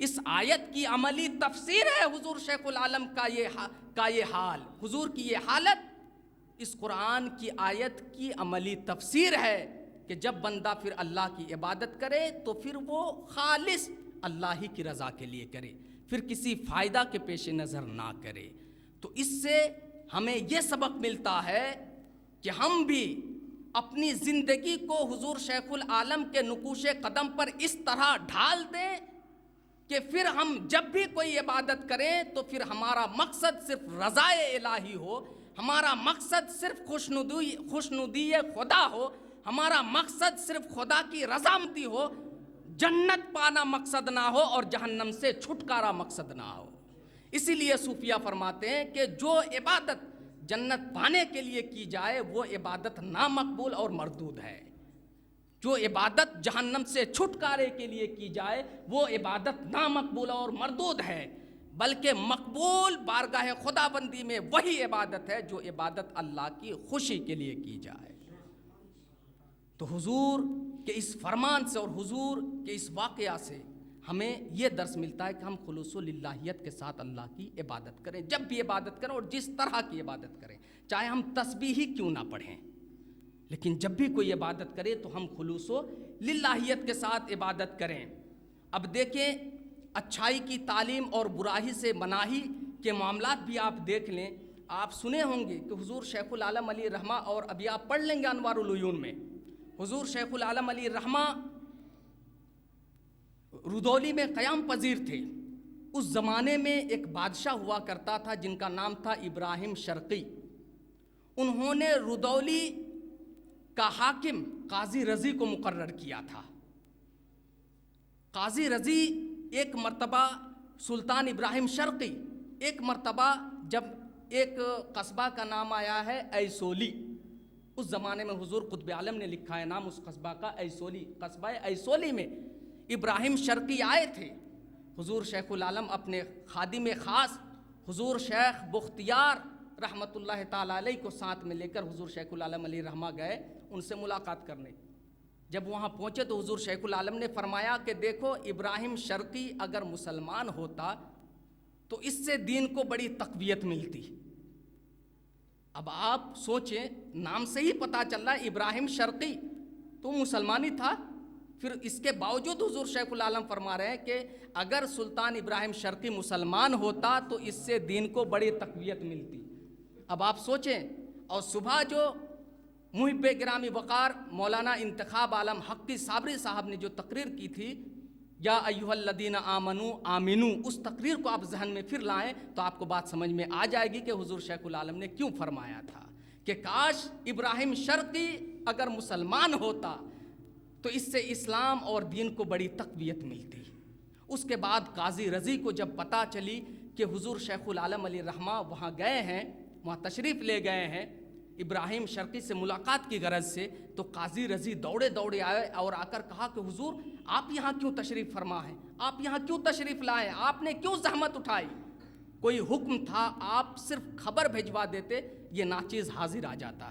Speaker 1: اس آیت کی عملی تفسیر ہے حضور شیخ العالم کا یہ حال، حضور کی یہ حالت اس قرآن کی آیت کی عملی تفسیر ہے کہ جب بندہ پھر اللہ کی عبادت کرے تو پھر وہ خالص اللہ ہی کی رضا کے لیے کرے، پھر کسی فائدہ کے پیش نظر نہ کرے۔ تو اس سے ہمیں یہ سبق ملتا ہے کہ ہم بھی اپنی زندگی کو حضور شیخ العالم کے نقوش قدم پر اس طرح ڈھال دیں کہ پھر ہم جب بھی کوئی عبادت کریں تو پھر ہمارا مقصد صرف رضائے الہی ہو، ہمارا مقصد صرف خوشنودی خدا ہو، ہمارا مقصد صرف خدا کی رضامندی ہو، جنت پانا مقصد نہ ہو اور جہنم سے چھٹکارا مقصد نہ ہو۔ اسی لیے صوفیہ فرماتے ہیں کہ جو عبادت جنت پانے کے لیے کی جائے وہ عبادت نامقبول اور مردود ہے، جو عبادت جہنم سے چھٹکارے کے لیے کی جائے وہ عبادت نامقبول اور مردود ہے، بلکہ مقبول بارگاہ خدا بندی میں وہی عبادت ہے جو عبادت اللہ کی خوشی کے لیے کی جائے۔ تو حضور کے اس فرمان سے اور حضور کے اس واقعہ سے ہمیں یہ درس ملتا ہے کہ ہم خلوص و للہیت کے ساتھ اللہ کی عبادت کریں، جب بھی عبادت کریں اور جس طرح کی عبادت کریں، چاہے ہم تسبیح ہی کیوں نہ پڑھیں، لیکن جب بھی کوئی عبادت کرے تو ہم خلوص و للہیت کے ساتھ عبادت کریں۔ اب دیکھیں اچھائی کی تعلیم اور برائی سے مناہی کے معاملات بھی آپ دیکھ لیں، آپ سنے ہوں گے کہ حضور شیخ العالم علیہ الرحمہ، اور ابھی آپ پڑھ لیں گے انوار العیون میں، حضور شیخ العالم علیہ الرحمہ رودولی میں قیام پذیر تھے۔ اس زمانے میں ایک بادشاہ ہوا کرتا تھا جن کا نام تھا ابراہیم شرقی۔ انہوں نے رودولی کا حاکم قاضی رضی کو مقرر کیا تھا۔ قاضی رضی ایک مرتبہ سلطان ابراہیم شرقی، ایک مرتبہ جب ایک قصبہ کا نام آیا ہے ایسولی، اس زمانے میں حضور قطب عالم نے لکھا ہے نام اس قصبہ کا ایسولی، قصبہ ایسولی میں ابراہیم شرقی آئے تھے۔ حضور شیخ العالم اپنے خادم خاص حضور شیخ بختیار رحمۃ اللہ تعالیٰ علیہ کو ساتھ میں لے کر حضور شیخ العالم علیہ رحمہ گئے ان سے ملاقات کرنے۔ جب وہاں پہنچے تو حضور شیخ العالم نے فرمایا کہ دیکھو ابراہیم شرقی اگر مسلمان ہوتا تو اس سے دین کو بڑی تقویت ملتی۔ اب آپ سوچیں، نام سے ہی پتہ چل رہا ہے ابراہیم شرقی تو مسلمان ہی تھا، پھر اس کے باوجود حضور شیخ العالم فرما رہے ہیں کہ اگر سلطان ابراہیم شرقی مسلمان ہوتا تو اس سے دین کو بڑی تقویت ملتی۔ اب آپ سوچیں، اور صبح جو محب گرامی وقار مولانا انتخاب عالم حقی صابری صاحب نے جو تقریر کی تھی، یا ایھا الذین آمنوا آمنوا، اس تقریر کو آپ ذہن میں پھر لائیں تو آپ کو بات سمجھ میں آ جائے گی کہ حضور شیخ العالم نے کیوں فرمایا تھا کہ کاش ابراہیم شرقی اگر مسلمان ہوتا تو اس سے اسلام اور دین کو بڑی تقویت ملتی۔ اس کے بعد قاضی رضی کو جب پتہ چلی کہ حضور شیخ العالم علیہ الرحمہ وہاں گئے ہیں، وہاں تشریف لے گئے ہیں ابراہیم شرقی سے ملاقات کی غرض سے، تو قاضی رضی دوڑے آئے اور آ کر کہا کہ حضور آپ یہاں کیوں تشریف فرما ہیں، آپ یہاں کیوں تشریف لائے، آپ نے کیوں زحمت اٹھائی، کوئی حکم تھا آپ صرف خبر بھیجوا دیتے یہ ناچیز حاضر آ جاتا۔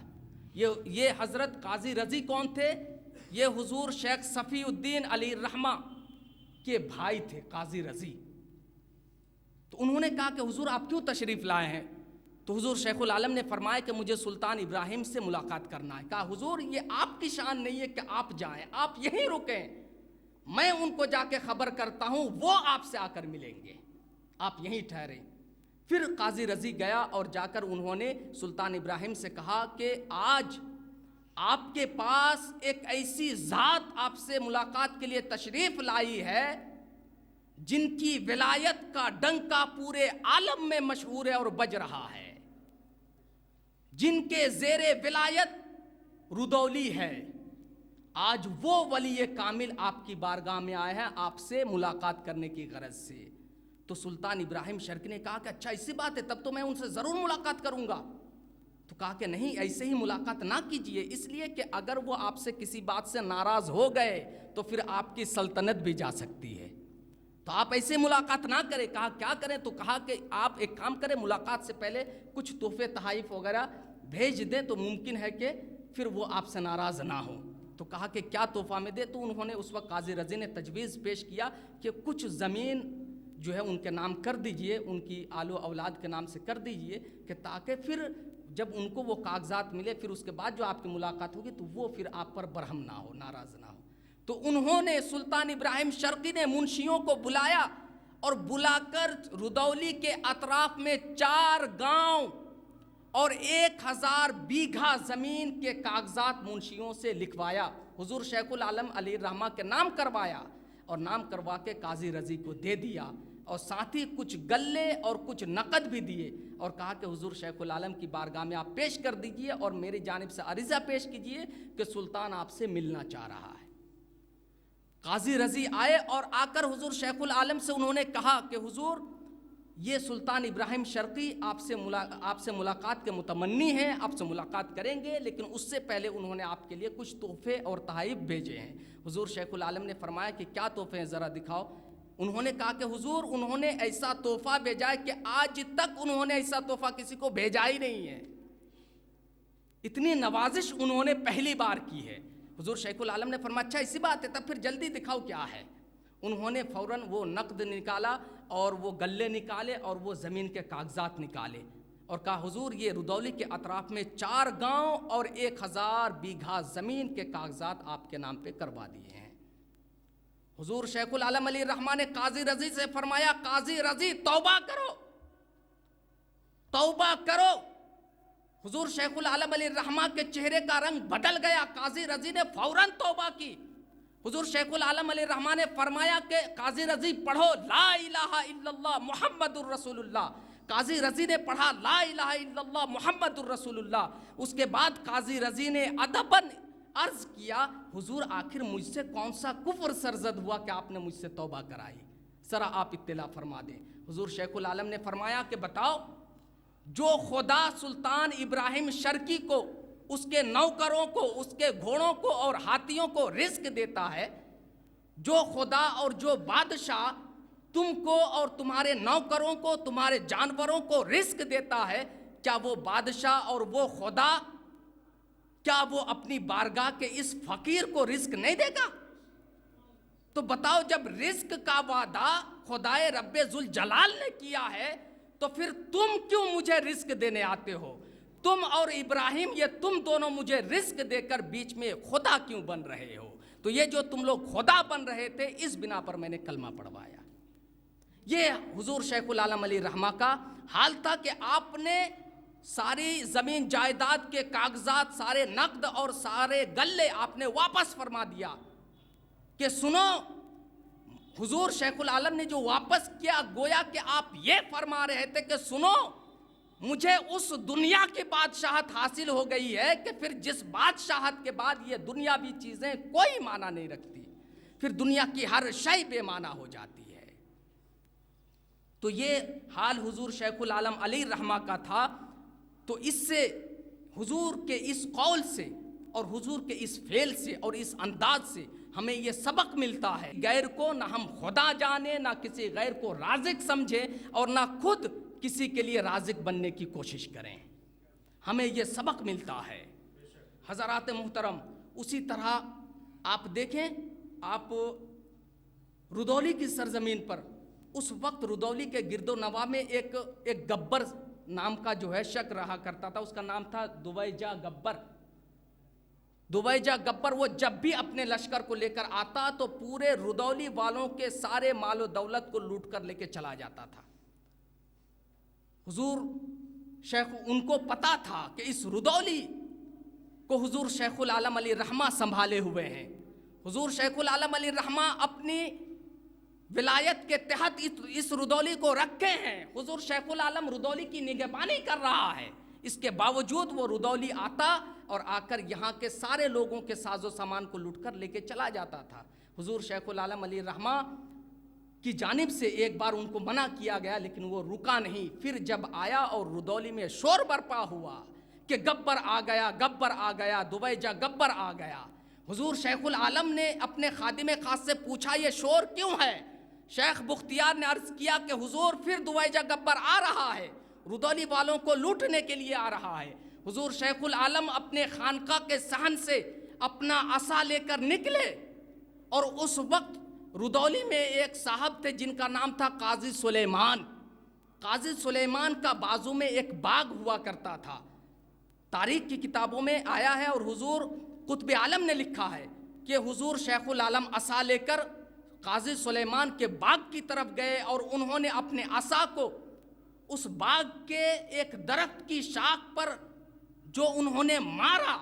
Speaker 1: یہ حضرت قاضی رضی کون تھے؟ یہ حضور شیخ صفی الدین علیہ الرحمہ کے بھائی تھے قاضی رضی۔ تو انہوں نے کہا کہ حضور آپ کیوں تشریف لائے ہیں؟ تو حضور شیخ العالم نے فرمایا کہ مجھے سلطان ابراہیم سے ملاقات کرنا ہے۔ کہا حضور یہ آپ کی شان نہیں ہے کہ آپ جائیں، آپ یہیں رکیں، میں ان کو جا کے خبر کرتا ہوں، وہ آپ سے آ کر ملیں گے، آپ یہیں ٹھہریں۔ پھر قاضی رضی گیا اور جا کر انہوں نے سلطان ابراہیم سے کہا کہ آج آپ کے پاس ایک ایسی ذات آپ سے ملاقات کے لیے تشریف لائی ہے جن کی ولایت کا ڈنکا پورے عالم میں مشہور ہے اور بج رہا ہے، جن کے زیر ولایت رودولی ہے، آج وہ ولی کامل آپ کی بارگاہ میں آئے ہیں آپ سے ملاقات کرنے کی غرض سے۔ تو سلطان ابراہیم شرقی نے کہا کہ اچھا ایسی بات ہے، تب تو میں ان سے ضرور ملاقات کروں گا۔ تو کہا کہ نہیں، ایسے ہی ملاقات نہ کیجئے، اس لیے کہ اگر وہ آپ سے کسی بات سے ناراض ہو گئے تو پھر آپ کی سلطنت بھی جا سکتی ہے، تو آپ ایسے ملاقات نہ کریں۔ کہا کیا کریں؟ تو کہا کہ آپ ایک کام کریں، ملاقات سے پہلے کچھ تحفے تحائف وغیرہ بھیج دیں تو ممکن ہے کہ پھر وہ آپ سے ناراض نہ ہو۔ تو کہا کہ کیا تحفہ میں دے؟ تو انہوں نے اس وقت قاضی رضی نے تجویز پیش کیا کہ کچھ زمین جو ہے ان کے نام کر دیجئے، ان کی آل و اولاد کے نام سے کر دیجئے، کہ تاکہ پھر جب ان کو وہ کاغذات ملے پھر اس کے بعد جو آپ کی ملاقات ہوگی تو وہ پھر آپ پر برہم نہ ہو، ناراض نہ ہو۔ تو انہوں نے سلطان ابراہیم شرقی نے منشیوں کو بلایا اور بلا کر رودولی کے اطراف میں 4 گاؤں اور 1000 بیگھا زمین کے کاغذات منشیوں سے لکھوایا، حضور شیخ العالم علیہ الرحمہ کے نام کروایا، اور نام کروا کے قاضی رضی کو دے دیا، اور ساتھ ہی کچھ گلے اور کچھ نقد بھی دیے، اور کہا کہ حضور شیخ العالم کی بارگاہ میں آپ پیش کر دیجئے اور میری جانب سے عریضہ پیش کیجئے کہ سلطان آپ سے ملنا چاہ رہا ہے۔ قاضی رضی آئے اور آ کر حضور شیخ العالم سے انہوں نے کہا کہ حضور یہ سلطان ابراہیم شرقی آپ سے ملاقات کے متمنی ہیں، آپ سے ملاقات کریں گے، لیکن اس سے پہلے انہوں نے آپ کے لیے کچھ تحفے اور تحائف بھیجے ہیں۔ حضور شیخ العالم نے فرمایا کہ کیا تحفے ہیں، ذرا دکھاؤ۔ انہوں نے کہا کہ حضور انہوں نے ایسا تحفہ بھیجا ہے کہ آج تک انہوں نے ایسا تحفہ کسی کو بھیجا ہی نہیں ہے، اتنی نوازش انہوں نے پہلی بار کی ہے۔ حضور شیخ العالم نے فرمایا اچھا اسی بات ہے، تب پھر جلدی دکھاؤ کیا ہے۔ انہوں نے فوراً وہ نقد نکالا اور وہ گلے نکالے اور وہ زمین کے کاغذات نکالے، اور کہا حضور یہ رودولی کے اطراف میں 4 گاؤں اور 1000 بیگھا زمین کے کاغذات آپ کے نام پہ کروا دیے ہیں۔ حضور شیخ العالم علیہ الرحمہ نے قاضی رضی سے فرمایا قاضی رضی توبہ کرو، توبہ کرو۔ حضور شیخ العالم علیہ الرحمہ کے چہرے کا رنگ بدل گیا، قاضی رضی نے فوراً توبہ کی۔ حضور شیخ العالم علیہ الرحمہ نے فرمایا کہ قاضی رضی پڑھو لا الہ الا اللہ محمد الرسول اللہ۔ قاضی رضی نے پڑھا لا الہ الا اللہ محمد الرسول اللہ۔ اس کے بعد قاضی رضی نے ادباً عرض کیا حضور آخر مجھ سے کون سا کفر سرزد ہوا کہ آپ نے مجھ سے توبہ کرائی، ذرا آپ اطلاع فرما دیں۔ حضور شیخ العالم نے فرمایا کہ بتاؤ، جو خدا سلطان ابراہیم شرقی کو، اس کے نوکروں کو، اس کے گھوڑوں کو اور ہاتھیوں کو رزق دیتا ہے، جو خدا اور جو بادشاہ تم کو اور تمہارے نوکروں کو، تمہارے جانوروں کو رزق دیتا ہے، کیا وہ بادشاہ اور وہ خدا، کیا وہ اپنی بارگاہ کے اس فقیر کو رزق نہیں دے گا؟ تو بتاؤ جب رزق کا وعدہ خدائے رب ذوالجلال نے کیا ہے تو پھر تم کیوں مجھے رزق دینے آتے ہو؟ تم اور ابراہیم یہ تم دونوں مجھے رزق دے کر بیچ میں خدا کیوں بن رہے ہو؟ تو یہ جو تم لوگ خدا بن رہے تھے اس بنا پر میں نے کلمہ پڑھوایا۔ یہ حضور شیخ العالم علیہ الرحمہ کا حال تھا کہ آپ نے ساری زمین جائیداد کے کاغذات، سارے نقد اور سارے گلے آپ نے واپس فرما دیا کہ سنو، حضور شیخ العالم نے جو واپس کیا گویا کہ آپ یہ فرما رہے تھے کہ سنو، مجھے اس دنیا کی بادشاہت حاصل ہو گئی ہے کہ پھر جس بادشاہت کے بعد یہ دنیاوی چیزیں کوئی معنی نہیں رکھتی، پھر دنیا کی ہر شے بے معنی ہو جاتی ہے۔ تو یہ حال حضور شیخ العالم علیہ الرحمہ کا تھا۔ تو اس سے، حضور کے اس قول سے اور حضور کے اس فعل سے اور اس انداز سے ہمیں یہ سبق ملتا ہے، غیر کو نہ ہم خدا جانے، نہ کسی غیر کو رازق سمجھیں اور نہ خود کسی کے لیے رازق بننے کی کوشش کریں۔ ہمیں یہ سبق ملتا ہے۔ حضرات محترم، اسی طرح آپ دیکھیں، آپ رودولی کی سرزمین پر اس وقت رودولی کے گرد و نواح میں ایک گبر نام کا جو ہے شک رہا کرتا تھا، اس کا نام تھا دویجہ گبر۔ دویجہ گبر وہ جب بھی اپنے لشکر کو لے کر آتا تو پورے رودولی والوں کے سارے مال و دولت کو لوٹ کر لے کے چلا جاتا تھا۔ حضور شیخ، ان کو پتا تھا کہ اس رودولی کو حضور شیخ العالم علیہ الرحمہ سنبھالے ہوئے ہیں۔ حضور شیخ العالم علیہ الرحمہ اپنی ولایت کے تحت اس رودولی کو رکھے ہیں۔ حضور شیخ العالم رودولی کی نگہبانی کر رہا ہے، اس کے باوجود وہ رودولی آتا اور آ کر یہاں کے سارے لوگوں کے ساز و سامان کو لوٹ کر لے کے چلا جاتا تھا۔ حضور شیخ العالم علیہ الرحمہ کی جانب سے ایک بار ان کو منع کیا گیا لیکن وہ رکا نہیں۔ پھر جب آیا اور رودولی میں شور برپا ہوا کہ گبر آ گیا، گبر آ گیا، دویجہ گبر آ گیا، حضور شیخ العالم نے اپنے خادم خاص سے پوچھا یہ شور کیوں ہے؟ شیخ بختیار نے عرض کیا کہ حضور پھر دویجہ گبر آ رہا ہے، رودولی والوں کو لوٹنے کے لیے آ رہا ہے۔ حضور شیخ العالم اپنے خانقاہ کے صحن سے اپنا عصا لے کر نکلے اور اس وقت رودولی میں ایک صاحب تھے جن کا نام تھا قاضی سلیمان. قاضی سلیمان کا بازو میں ایک باغ ہوا کرتا تھا. تاریخ کی کتابوں میں آیا ہے اور حضور قطب عالم نے لکھا ہے کہ حضور شیخ العالم عصا لے کر قاضی سلیمان کے باغ کی طرف گئے اور انہوں نے اپنے عصا کو اس باغ کے ایک درخت کی شاخ پر جو انہوں نے مارا،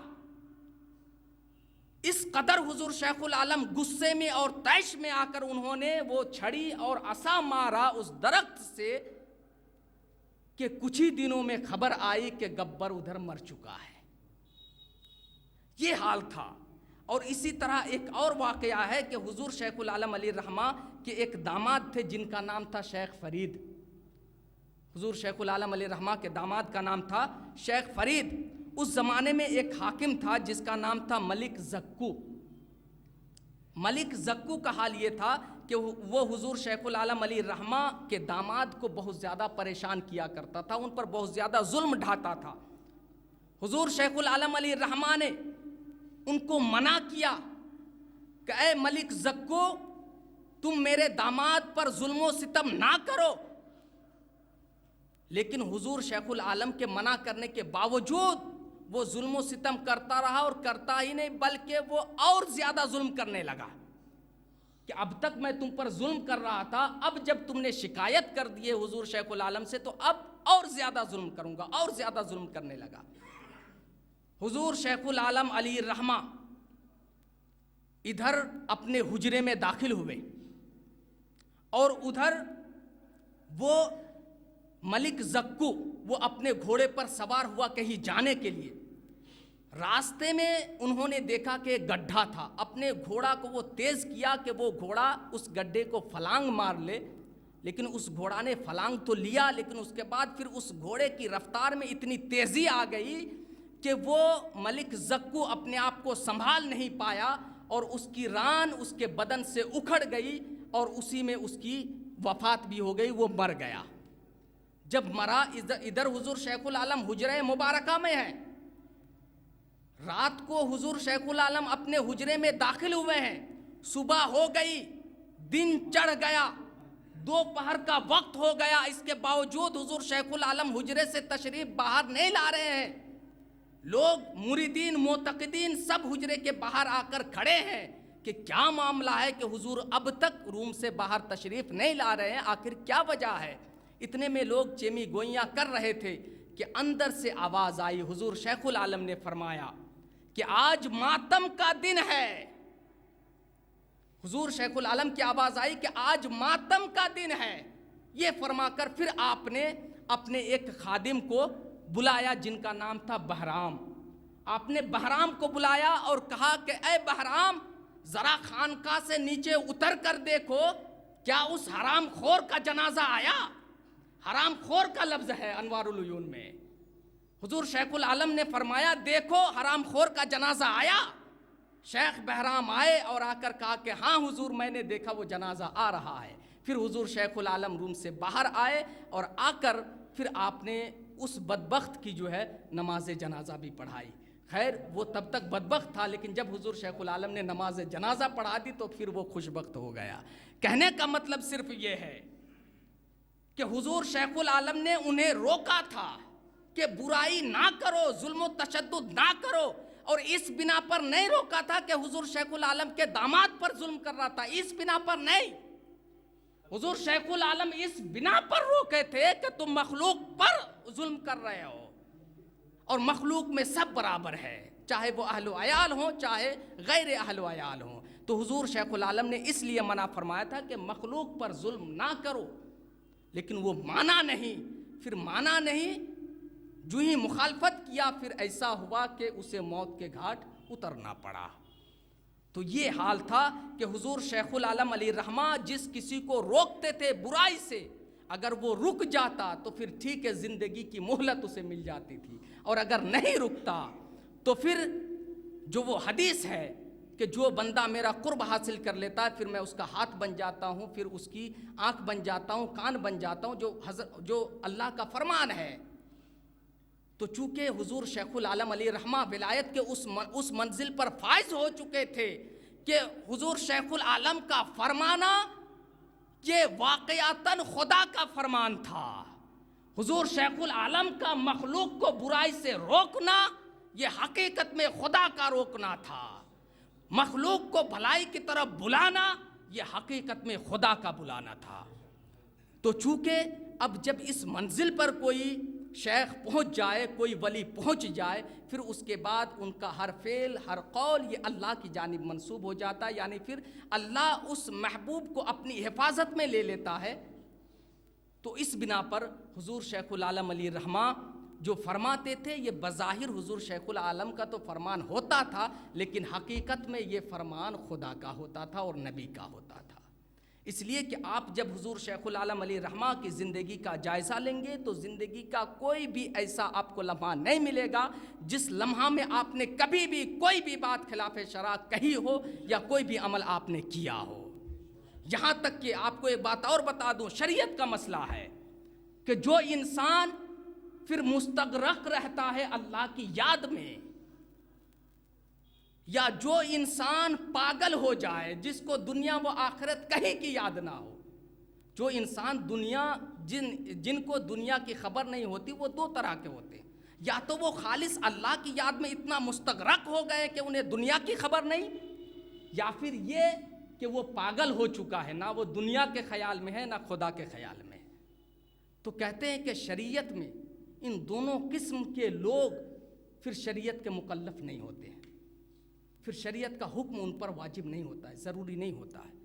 Speaker 1: اس قدر حضور شیخ العالم غصے میں اور طیش میں آ کر انہوں نے وہ چھڑی اور عصا مارا اس درخت سے کہ کچھ ہی دنوں میں خبر آئی کہ گبر ادھر مر چکا ہے. یہ حال تھا. اور اسی طرح ایک اور واقعہ ہے کہ حضور شیخ العالم علیہ الرحمہ کے ایک داماد تھے جن کا نام تھا شیخ فرید. حضور شیخ العالم علیہ الرحمہ کے داماد کا نام تھا شیخ فرید. اس زمانے میں ایک حاکم تھا جس کا نام تھا ملک زکو. ملک زکو کا حال یہ تھا کہ وہ حضور شیخ العالم علیہ الرحمہ کے داماد کو بہت زیادہ پریشان کیا کرتا تھا، ان پر بہت زیادہ ظلم ڈھاتا تھا. حضور شیخ العالم علیہ الرحمہ نے ان کو منع کیا کہ اے ملک زکو، تم میرے داماد پر ظلم و ستم نہ کرو. لیکن حضور شیخ العالم کے منع کرنے کے باوجود وہ ظلم و ستم کرتا رہا، اور کرتا ہی نہیں بلکہ وہ اور زیادہ ظلم کرنے لگا کہ اب تک میں تم پر ظلم کر رہا تھا، اب جب تم نے شکایت کر دی ہے حضور شیخ العالم سے تو اب اور زیادہ ظلم کروں گا. اور زیادہ ظلم کرنے لگا. حضور شیخ العالم علیہ الرحمہ ادھر اپنے حجرے میں داخل ہوئے اور ادھر وہ ملک زکو وہ اپنے گھوڑے پر سوار ہوا کہیں جانے کے لیے. راستے میں انہوں نے دیکھا کہ ایک گڈھا تھا. اپنے گھوڑا کو وہ تیز کیا کہ وہ گھوڑا اس گڈھے کو فلانگ مار لے، لیکن اس گھوڑا نے فلانگ تو لیا، لیکن اس کے بعد پھر اس گھوڑے کی رفتار میں اتنی تیزی آ گئی کہ وہ ملک زکو اپنے آپ کو سنبھال نہیں پایا اور اس کی ران اس کے بدن سے اکھڑ گئی اور اسی میں اس کی وفات بھی ہو گئی، وہ مر گیا. جب مرا، ادھر حضور شیخ العالم حجرہ مبارکہ میں ہیں. رات کو حضور شیخ العالم اپنے حجرے میں داخل ہوئے ہیں. صبح ہو گئی، دن چڑھ گیا، دوپہر کا وقت ہو گیا. اس کے باوجود حضور شیخ العالم حجرے سے تشریف باہر نہیں لا رہے ہیں. لوگ مریدین معتقدین سب حجرے کے باہر آ کر کھڑے ہیں کہ کیا معاملہ ہے کہ حضور اب تک روم سے باہر تشریف نہیں لا رہے ہیں، آخر کیا وجہ ہے. اتنے میں لوگ چیمی گوئیاں کر رہے تھے کہ اندر سے آواز آئی. حضور شیخ العالم نے فرمایا کہ آج ماتم کا دن ہے. حضور شیخ العالم کی آواز آئی کہ آج ماتم کا دن ہے. یہ فرما کر پھر آپ نے اپنے ایک خادم کو بلایا جن کا نام تھا بہرام. آپ نے بہرام کو بلایا اور کہا کہ اے بہرام، ذرا خانقاہ سے نیچے اتر کر دیکھو کیا اس حرام خور کا جنازہ آیا. حرام خور کا لفظ ہے انوار العیون میں. حضور شیخ العالم نے فرمایا دیکھو حرام خور کا جنازہ آیا. شیخ بہرام آئے اور آ کر کہا کہ ہاں حضور میں نے دیکھا وہ جنازہ آ رہا ہے. پھر حضور شیخ العالم روم سے باہر آئے اور آ کر پھر آپ نے اس بدبخت کی جو ہے نماز جنازہ بھی پڑھائی. خیر وہ تب تک بدبخت تھا، لیکن جب حضور شیخ العالم نے نماز جنازہ پڑھا دی تو پھر وہ خوشبخت ہو گیا. کہنے کا مطلب صرف یہ ہے کہ حضور شیخ العالم نے انہیں روکا تھا کہ برائی نہ کرو، ظلم و تشدد نہ کرو. اور اس بنا پر نہیں روکا تھا کہ حضور شیخ العالم کے داماد پر ظلم کر رہا تھا، اس بنا پر نہیں. حضور شیخ العالم اس بنا پر روکے تھے کہ تم مخلوق پر ظلم کر رہے ہو، اور مخلوق میں سب برابر ہے، چاہے وہ اہل و عیال ہوں چاہے غیر اہل و عیال ہوں. تو حضور شیخ العالم نے اس لیے منع فرمایا تھا کہ مخلوق پر ظلم نہ کرو. لیکن وہ مانا نہیں. پھر مانا نہیں، جو ہی مخالفت کیا پھر ایسا ہوا کہ اسے موت کے گھاٹ اترنا پڑا. تو یہ حال تھا کہ حضور شیخ العالم علیہ الرحمہ جس کسی کو روکتے تھے برائی سے، اگر وہ رک جاتا تو پھر ٹھیک ہے زندگی کی مہلت اسے مل جاتی تھی، اور اگر نہیں رکتا تو پھر جو وہ حدیث ہے کہ جو بندہ میرا قرب حاصل کر لیتا ہے پھر میں اس کا ہاتھ بن جاتا ہوں، پھر اس کی آنکھ بن جاتا ہوں، کان بن جاتا ہوں، جو اللہ کا فرمان ہے. تو چونکہ حضور شیخ العالم علیہ الرحمہ ولایت کے اس منزل پر فائز ہو چکے تھے کہ حضور شیخ العالم کا فرمانا یہ واقعتاً خدا کا فرمان تھا۔ حضور شیخ العالم کا مخلوق کو برائی سے روکنا یہ حقیقت میں خدا کا روکنا تھا۔ مخلوق کو بھلائی کی طرف بلانا یہ حقیقت میں خدا کا بلانا تھا۔ تو چونکہ اب جب اس منزل پر کوئی شیخ پہنچ جائے، کوئی ولی پہنچ جائے، پھر اس کے بعد ان کا ہر فعل ہر قول یہ اللہ کی جانب منسوب ہو جاتا ہے، یعنی پھر اللہ اس محبوب کو اپنی حفاظت میں لے لیتا ہے۔ تو اس بنا پر حضور شیخ العالم علیہ الرحمہ جو فرماتے تھے، یہ بظاہر حضور شیخ العالم کا تو فرمان ہوتا تھا، لیکن حقیقت میں یہ فرمان خدا کا ہوتا تھا اور نبی کا ہوتا تھا۔ اس لیے کہ آپ جب حضور شیخ العالم علیہ الرحمہ کی زندگی کا جائزہ لیں گے تو زندگی کا کوئی بھی ایسا آپ کو لمحہ نہیں ملے گا جس لمحہ میں آپ نے کبھی بھی کوئی بھی بات خلاف شرع کہی ہو یا کوئی بھی عمل آپ نے کیا ہو۔ یہاں تک کہ آپ کو ایک بات اور بتا دوں، شریعت کا مسئلہ ہے کہ جو انسان پھر مستغرق رہتا ہے اللہ کی یاد میں، یا جو انسان پاگل ہو جائے جس کو دنیا و آخرت کہیں کی یاد نہ ہو، جو انسان جن کو دنیا کی خبر نہیں ہوتی، وہ دو طرح کے ہوتے ہیں، یا تو وہ خالص اللہ کی یاد میں اتنا مستغرق ہو گئے کہ انہیں دنیا کی خبر نہیں، یا پھر یہ کہ وہ پاگل ہو چکا ہے، نہ وہ دنیا کے خیال میں ہے نہ خدا کے خیال میں ہے۔ تو کہتے ہیں کہ شریعت میں ان دونوں قسم کے لوگ پھر شریعت کے مکلف نہیں ہوتے ہیں، پھر شریعت کا حکم ان پر واجب نہیں ہوتا ہے، ضروری نہیں ہوتا ہے۔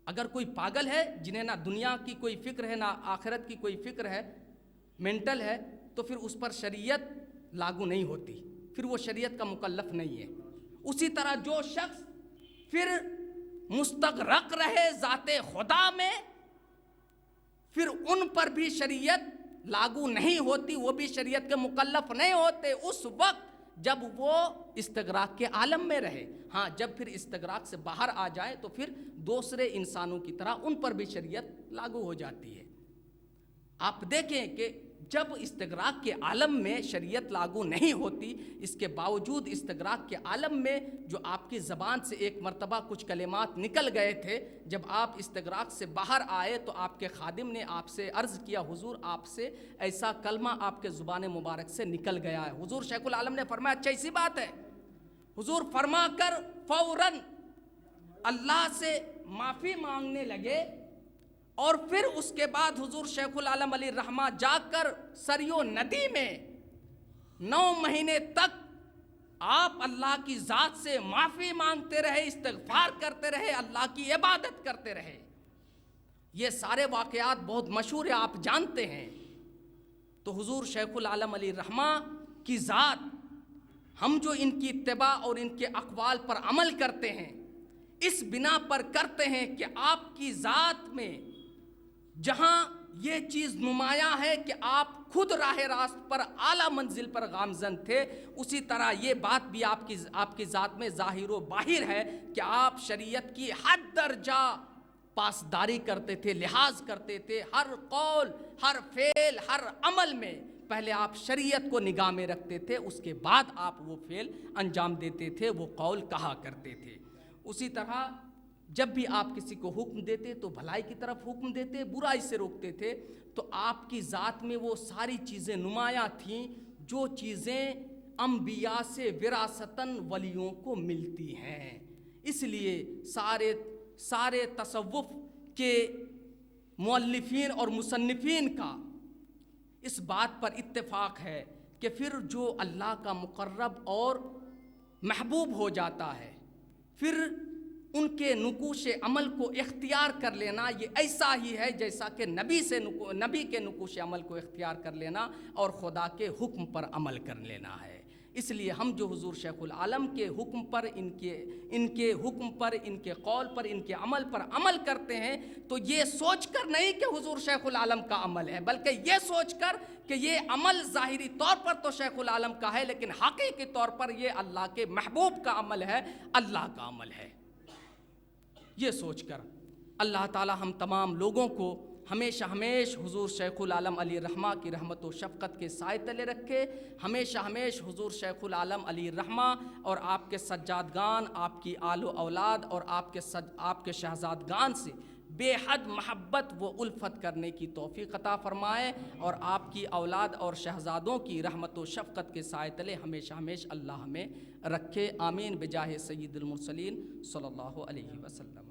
Speaker 1: اگر کوئی پاگل ہے جنہیں نہ دنیا کی کوئی فکر ہے نہ آخرت کی کوئی فکر ہے، مینٹل ہے، تو پھر اس پر شریعت لاگو نہیں ہوتی، پھر وہ شریعت کا مکلف نہیں ہے۔ اسی طرح جو شخص پھر مستغرق رہے ذات خدا میں، پھر ان پر بھی شریعت لاگو نہیں ہوتی، وہ بھی شریعت کے مکلف نہیں ہوتے اس وقت جب وہ استغراق کے عالم میں رہے۔ ہاں، جب پھر استغراق سے باہر آ جائے تو پھر دوسرے انسانوں کی طرح ان پر بھی شریعت لاگو ہو جاتی ہے۔ آپ دیکھیں کہ جب استغراق کے عالم میں شریعت لاگو نہیں ہوتی، اس کے باوجود استغراق کے عالم میں جو آپ کی زبان سے ایک مرتبہ کچھ کلمات نکل گئے تھے، جب آپ استغراق سے باہر آئے تو آپ کے خادم نے آپ سے عرض کیا، حضور آپ سے ایسا کلمہ آپ کے زبان مبارک سے نکل گیا ہے۔ حضور شیخ العالم نے فرمایا اچھا اسی بات ہے۔ حضور فرما کر فوراً اللہ سے معافی مانگنے لگے، اور پھر اس کے بعد حضور شیخ العالم علیہ الرحمہ جا کر سریو ندی میں 9 مہینے تک آپ اللہ کی ذات سے معافی مانگتے رہے، استغفار کرتے رہے، اللہ کی عبادت کرتے رہے۔ یہ سارے واقعات بہت مشہور ہیں، آپ جانتے ہیں۔ تو حضور شیخ العالم علیہ الرحمہ کی ذات، ہم جو ان کی اتباع اور ان کے اقوال پر عمل کرتے ہیں، اس بنا پر کرتے ہیں کہ آپ کی ذات میں جہاں یہ چیز نمایاں ہے کہ آپ خود راہ راست پر اعلیٰ منزل پر گامزن تھے، اسی طرح یہ بات بھی آپ کی ذات میں ظاہر و باہر ہے کہ آپ شریعت کی حد درجہ پاسداری کرتے تھے، لحاظ کرتے تھے، ہر قول ہر فعل ہر عمل میں پہلے آپ شریعت کو نگاہ میں رکھتے تھے، اس کے بعد آپ وہ فعل انجام دیتے تھے، وہ قول کہا کرتے تھے۔ اسی طرح جب بھی آپ کسی کو حکم دیتے تو بھلائی کی طرف حکم دیتے، برائی سے روکتے تھے۔ تو آپ کی ذات میں وہ ساری چیزیں نمایاں تھیں جو چیزیں انبیاء سے وراثتاً ولیوں کو ملتی ہیں۔ اس لیے سارے تصوف کے مؤلفین اور مصنفین کا اس بات پر اتفاق ہے کہ پھر جو اللہ کا مقرب اور محبوب ہو جاتا ہے، پھر ان کے نقوش عمل کو اختیار کر لینا یہ ایسا ہی ہے جیسا کہ نبی کے نقوش عمل کو اختیار کر لینا اور خدا کے حکم پر عمل کر لینا ہے۔ اس لیے ہم جو حضور شیخ العالم کے حکم پر، ان کے حکم پر، ان کے قول پر، ان کے عمل پر عمل کرتے ہیں تو یہ سوچ کر نہیں کہ حضور شیخ العالم کا عمل ہے، بلکہ یہ سوچ کر کہ یہ عمل ظاہری طور پر تو شیخ العالم کا ہے، لیکن حقیقی طور پر یہ اللہ کے محبوب کا عمل ہے، اللہ کا عمل ہے۔ یہ سوچ کر اللہ تعالی ہم تمام لوگوں کو ہمیشہ ہمیش حضور شیخ العالم علی الرحمہ کی رحمت و شفقت کے سائے تلے رکھے، ہمیشہ ہمیش حضور شیخ العالم علی الرحمہ اور آپ کے سجادگان، آپ کی آل و اولاد اور آپ کے شہزادگان سے بے حد محبت و الفت کرنے کی توفیق عطا فرمائے، اور آپ کی اولاد اور شہزادوں کی رحمت و شفقت کے سائے تلے ہمیشہ ہمیش اللہ ہمیں رکھے، آمین بجاہ سید المرسلین صلی اللہ علیہ وسلم۔